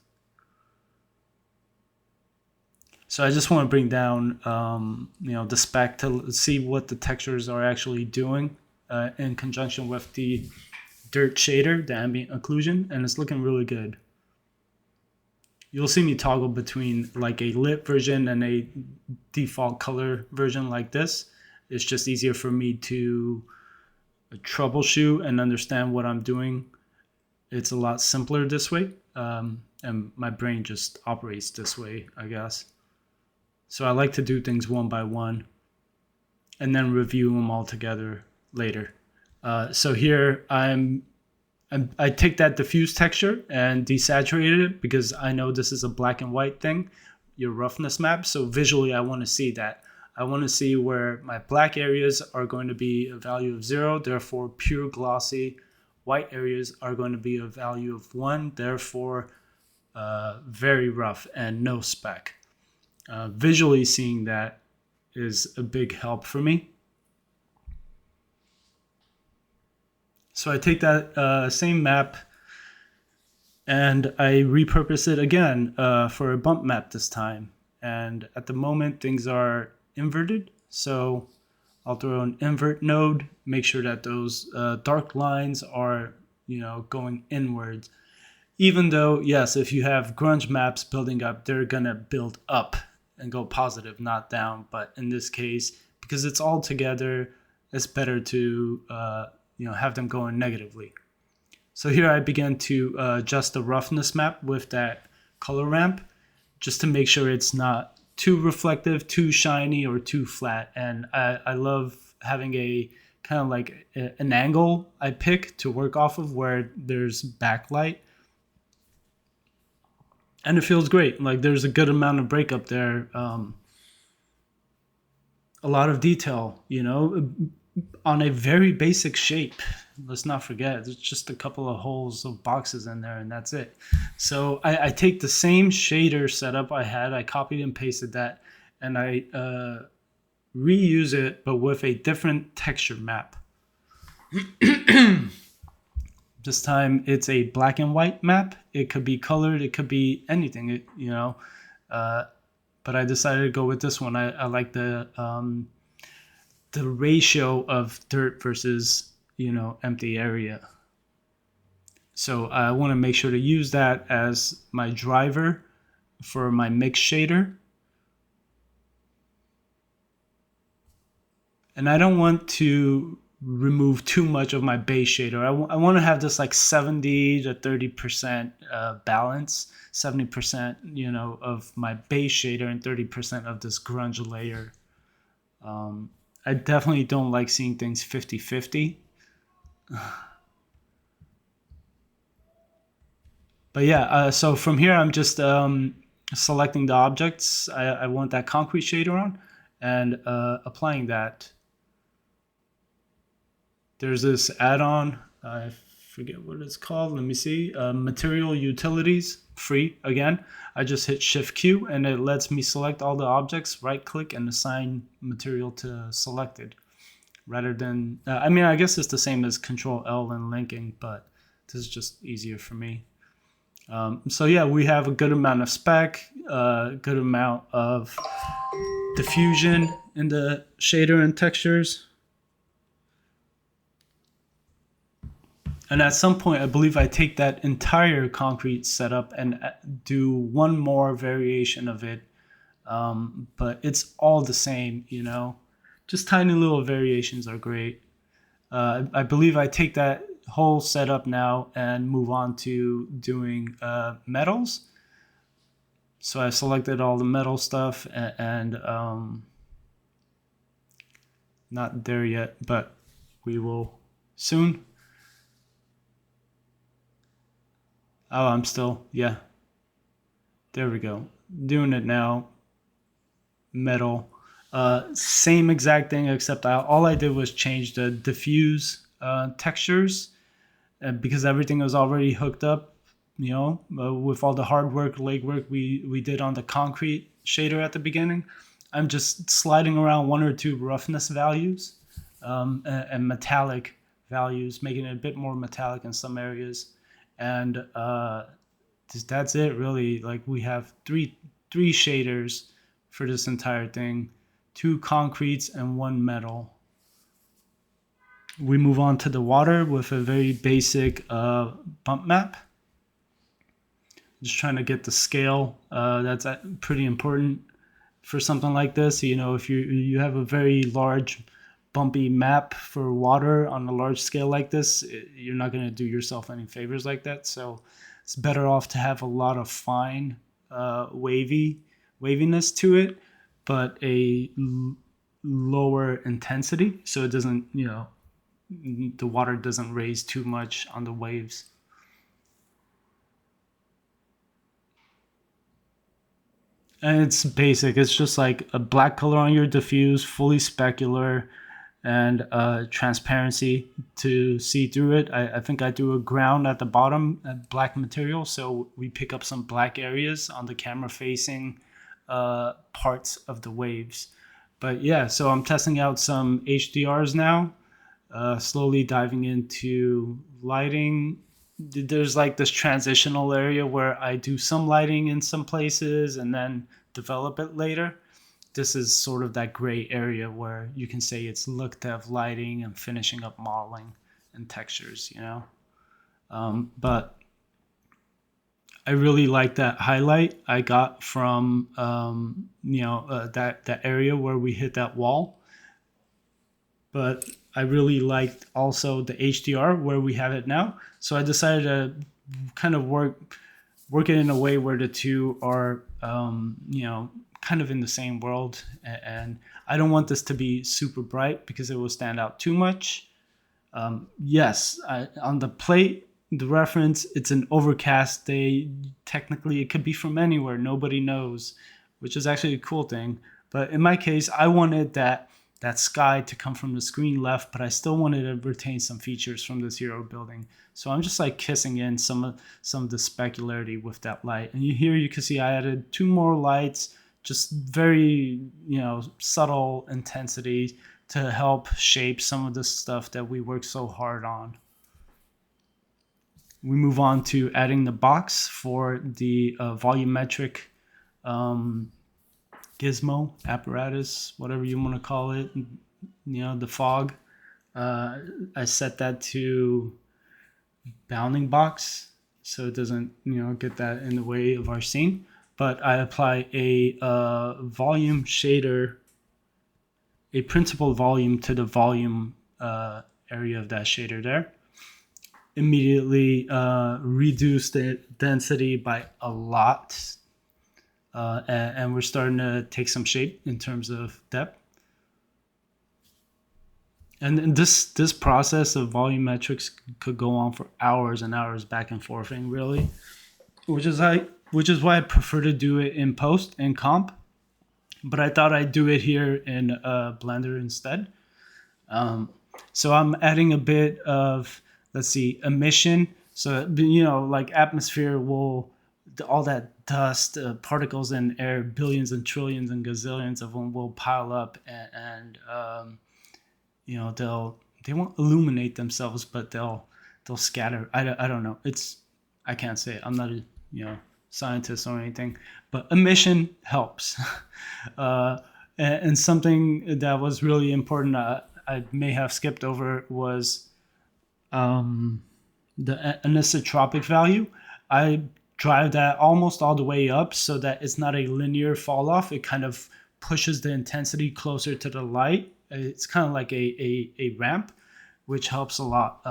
Speaker 1: So I just want to bring down, the spec to see what the textures are actually doing in conjunction with the dirt shader, the ambient occlusion, and it's looking really good. You'll see me toggle between like a lit version and a default color version like this. It's just easier for me to troubleshoot and understand what I'm doing. It's a lot simpler this way, and my brain just operates this way, I guess. So I like to do things one by one and then review them all together later. So here I take that diffuse texture and desaturate it because I know this is a black and white thing, your roughness map. So visually, I want to see that. I want to see where my black areas are going to be a value of 0, therefore pure glossy. White areas are going to be a value of 1, therefore very rough and no spec. Visually seeing that is a big help for me. So I take that same map and I repurpose it again for a bump map this time. And at the moment, things are inverted. So I'll throw an invert node, make sure that those dark lines are, going inwards. Even though, yes, if you have grunge maps building up, they're going to build up and go positive, not down. But in this case, because it's all together, it's better to have them going negatively. So here I began to adjust the roughness map with that color ramp just to make sure it's not too reflective, too shiny, or too flat. And I love having a kind of like an angle I pick to work off of where there's backlight. And it feels great. Like there's a good amount of breakup there. A lot of detail, on a very basic shape. Let's not forget, there's just a couple of holes of boxes in there, and that's it. So I take the same shader setup I had, I copied and pasted that, and I reuse it, but with a different texture map. This time it's a black and white map. It could be colored, it could be anything, but I decided to go with this one. I like the ratio of dirt versus empty area. So I want to make sure to use that as my driver for my mix shader. And I don't want to remove too much of my base shader. I want to have this like 70 to 30% balance, 70% of my base shader and 30% of this grunge layer. I definitely don't like seeing things 50-50. But yeah, so from here I'm just selecting the objects I want that concrete shader on, and applying that. There's this add-on, I forget what it's called, let me see, Material Utilities, free again. I just hit Shift Q and it lets me select all the objects, right click and assign material to selected. Rather than, I guess it's the same as Control L and linking, but this is just easier for me. So yeah, we have a good amount of spec, good amount of diffusion in the shader and textures. And at some point, I believe I take that entire concrete setup and do one more variation of it. But it's all the same, just tiny little variations are great. I believe I take that whole setup now and move on to doing metals. So I selected all the metal stuff and not there yet, but we will soon. Oh, I'm still, yeah. There we go. Doing it now. Metal. Same exact thing, except all I did was change the diffuse textures because everything was already hooked up, with all the hard work, legwork we did on the concrete shader at the beginning. I'm just sliding around one or two roughness values and metallic values, making it a bit more metallic in some areas. And that's it really. Like we have three shaders for this entire thing, 2 concretes and 1 metal. We move on to the water with a very basic bump map. Just trying to get the scale. That's pretty important for something like this. If you have a very large bumpy map for water on a large scale like this, you're not going to do yourself any favors like that. So it's better off to have a lot of fine waviness to it, but a lower intensity, so it doesn't, the water doesn't raise too much on the waves. And it's basic. It's just like a black color on your diffuse, fully specular, and transparency to see through it. I think I do a ground at the bottom, black material, so we pick up some black areas on the camera facing parts of the waves. But yeah, so I'm testing out some HDRs now, slowly diving into lighting. There's like this transitional area where I do some lighting in some places and then develop it later. This is sort of that gray area where you can say it's lookdev lighting and finishing up modeling and textures, but I really like that highlight I got from that area where we hit that wall. But I really liked also the HDR where we have it now. So I decided to kind of work it in a way where the two are kind of in the same world, and I don't want this to be super bright because it will stand out too much. Yes, on the plate, the reference, it's an overcast day. Technically, it could be from anywhere. Nobody knows, which is actually a cool thing. But in my case, I wanted that that sky to come from the screen left, but I still wanted to retain some features from this hero building. So I'm just like kissing in some of the specularity with that light. And here you can see I added 2 more lights, just very, subtle intensity to help shape some of the stuff that we worked so hard on. We move on to adding the box for the volumetric gizmo apparatus, whatever you want to call it, the fog. I set that to bounding box so it doesn't get that in the way of our scene, but I apply a volume shader, a principal volume to the volume area of that shader there. Immediately reduce the density by a lot, and we're starting to take some shape in terms of depth. And this process of volumetrics could go on for hours and hours back and forthing, really, which is why I prefer to do it in post and comp. But I thought I'd do it here in Blender instead. So I'm adding a bit of, let's see, emission. So like atmosphere will, all that dust, particles in air, billions and trillions and gazillions of them will pile up, and they won't illuminate themselves, but they'll scatter. I don't know. I can't say it. I'm not a scientist or anything, but emission helps. And something that was really important I may have skipped over was the anisotropic value. I drive that almost all the way up so that it's not a linear fall off. It kind of pushes the intensity closer to the light. It's kind of like a ramp, which helps a lot.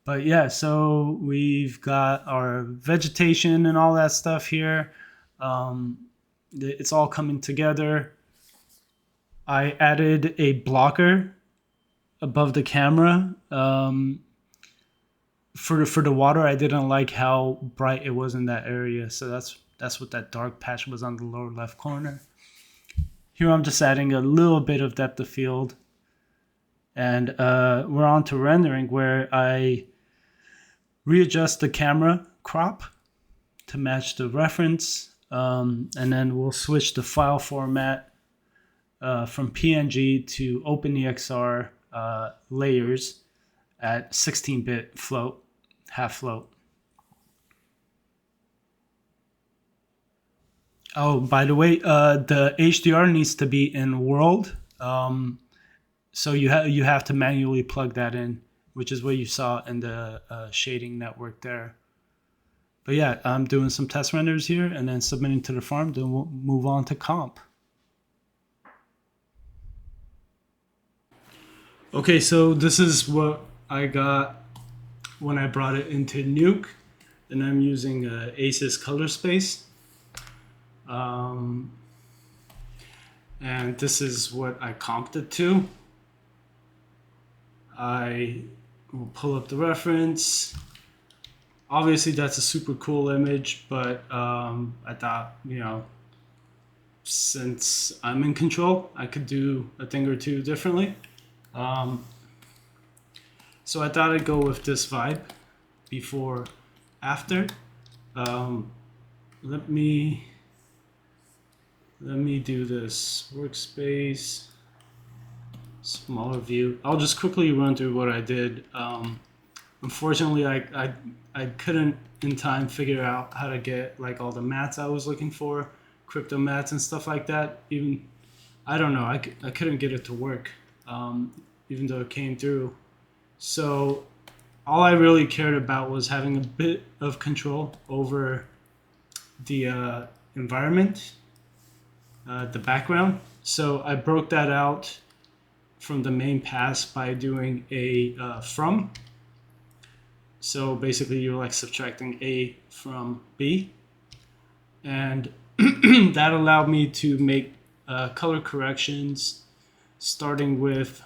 Speaker 1: But yeah, so we've got our vegetation and all that stuff here. It's all coming together. I added a blocker above the camera. For the water, I didn't like how bright it was in that area, so that's what that dark patch was on the lower left corner. Here I'm just adding a little bit of depth of field, and we're on to rendering, where I readjust the camera crop to match the reference, and then we'll switch the file format from PNG to OpenEXR layers at 16-bit float, half float. Oh, by the way, the HDR needs to be in world, so you have to manually plug that in, which is what you saw in the shading network there. But yeah, I'm doing some test renders here and then submitting to the farm. Then we'll move on to comp. Okay, so this is what I got when I brought it into Nuke, and I'm using Asus Color Space. And this is what I comped it to. I will pull up the reference. Obviously, that's a super cool image, but I thought, since I'm in control, I could do a thing or two differently. So I thought I'd go with this vibe, before, after. Let me do this workspace, smaller view. I'll just quickly run through what I did. Unfortunately, I couldn't in time figure out how to get like all the mats I was looking for, crypto mats and stuff like that. Even, I don't know, I couldn't get it to work, even though it came through. So all I really cared about was having a bit of control over the environment, the background. So I broke that out from the main pass by doing a from. So basically you're like subtracting A from B. And that allowed me to make color corrections, starting with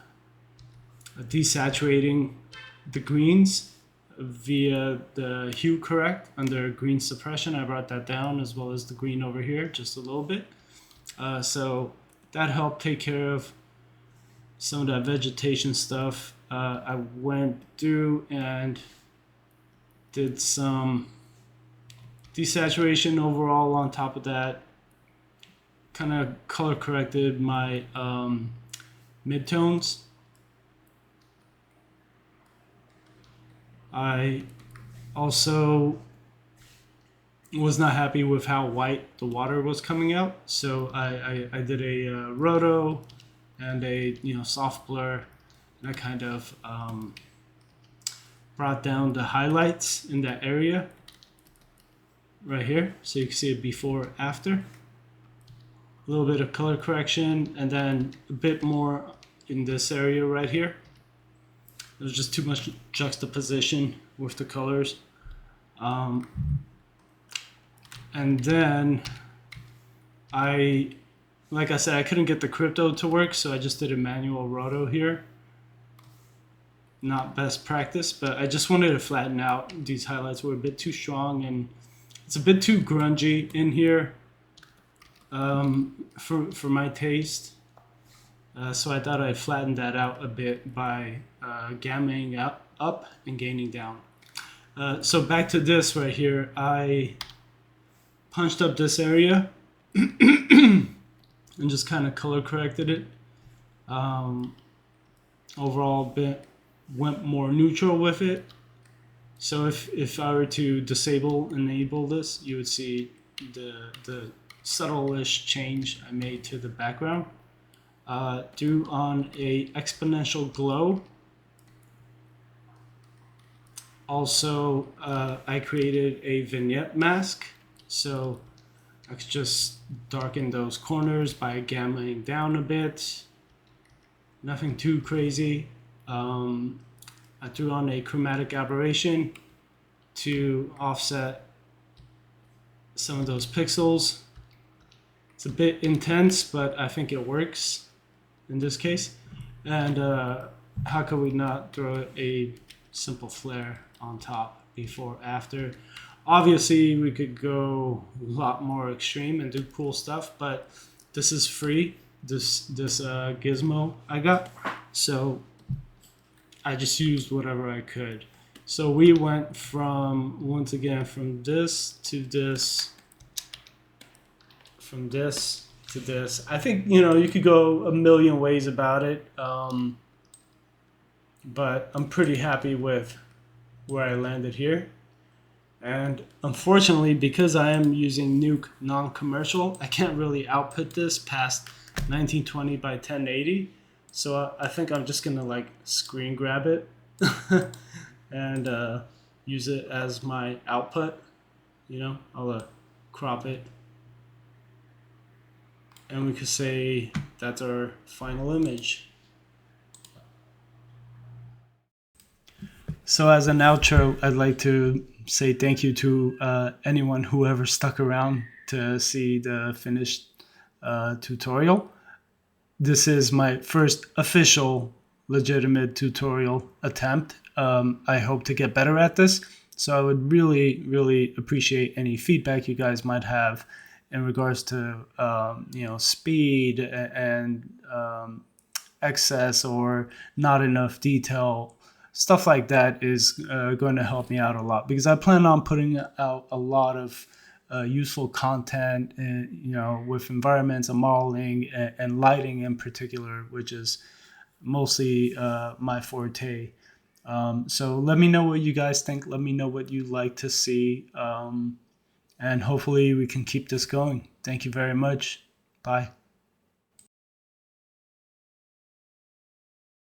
Speaker 1: desaturating the greens via the hue correct under green suppression. I brought that down, as well as the green over here just a little bit. So that helped take care of some of that vegetation stuff. I went through and did some desaturation overall on top of that. Kind of color corrected my midtones. I also was not happy with how white the water was coming out, so I did a roto and a soft blur, and I kind of brought down the highlights in that area right here, so you can see it before after. A little bit of color correction, and then a bit more in this area right here. There's just too much juxtaposition with the colors. And then like I said, I couldn't get the crypto to work, so I just did a manual roto here. Not best practice, but I just wanted to flatten out. These highlights were a bit too strong, and it's a bit too grungy in here for my taste. So I thought I'd flatten that out a bit by gammaing up and gaining down. So back to this right here, I punched up this area and just kind of color corrected it. Overall went more neutral with it. So if I were to enable this, you would see the subtle-ish change I made to the background. Threw on a exponential glow. Also, I created a vignette mask, so I could just darken those corners by gammaing down a bit. Nothing too crazy. I threw on a chromatic aberration to offset some of those pixels. It's a bit intense, but I think it works in this case. And how could we not throw a simple flare on top before after? Obviously we could go a lot more extreme and do cool stuff, but this is free, this gizmo I got, so I just used whatever I could. So we went once again from this to this, from this to this. I think you could go a million ways about it, but I'm pretty happy with where I landed here. And unfortunately, because I am using Nuke non-commercial, I can't really output this past 1920 by 1080. So I think I'm just gonna like screen grab it and use it as my output. I'll crop it, and we could say that's our final image. So as an outro, I'd like to say thank you to anyone who ever stuck around to see the finished tutorial. This is my first official legitimate tutorial attempt. I hope to get better at this, so I would really, really appreciate any feedback you guys might have in regards to speed and excess or not enough detail. Stuff like that is going to help me out a lot, because I plan on putting out a lot of useful content, with environments and modeling and lighting in particular, which is mostly my forte. So let me know what you guys think. Let me know what you'd like to see, and hopefully we can keep this going. Thank you very much. Bye.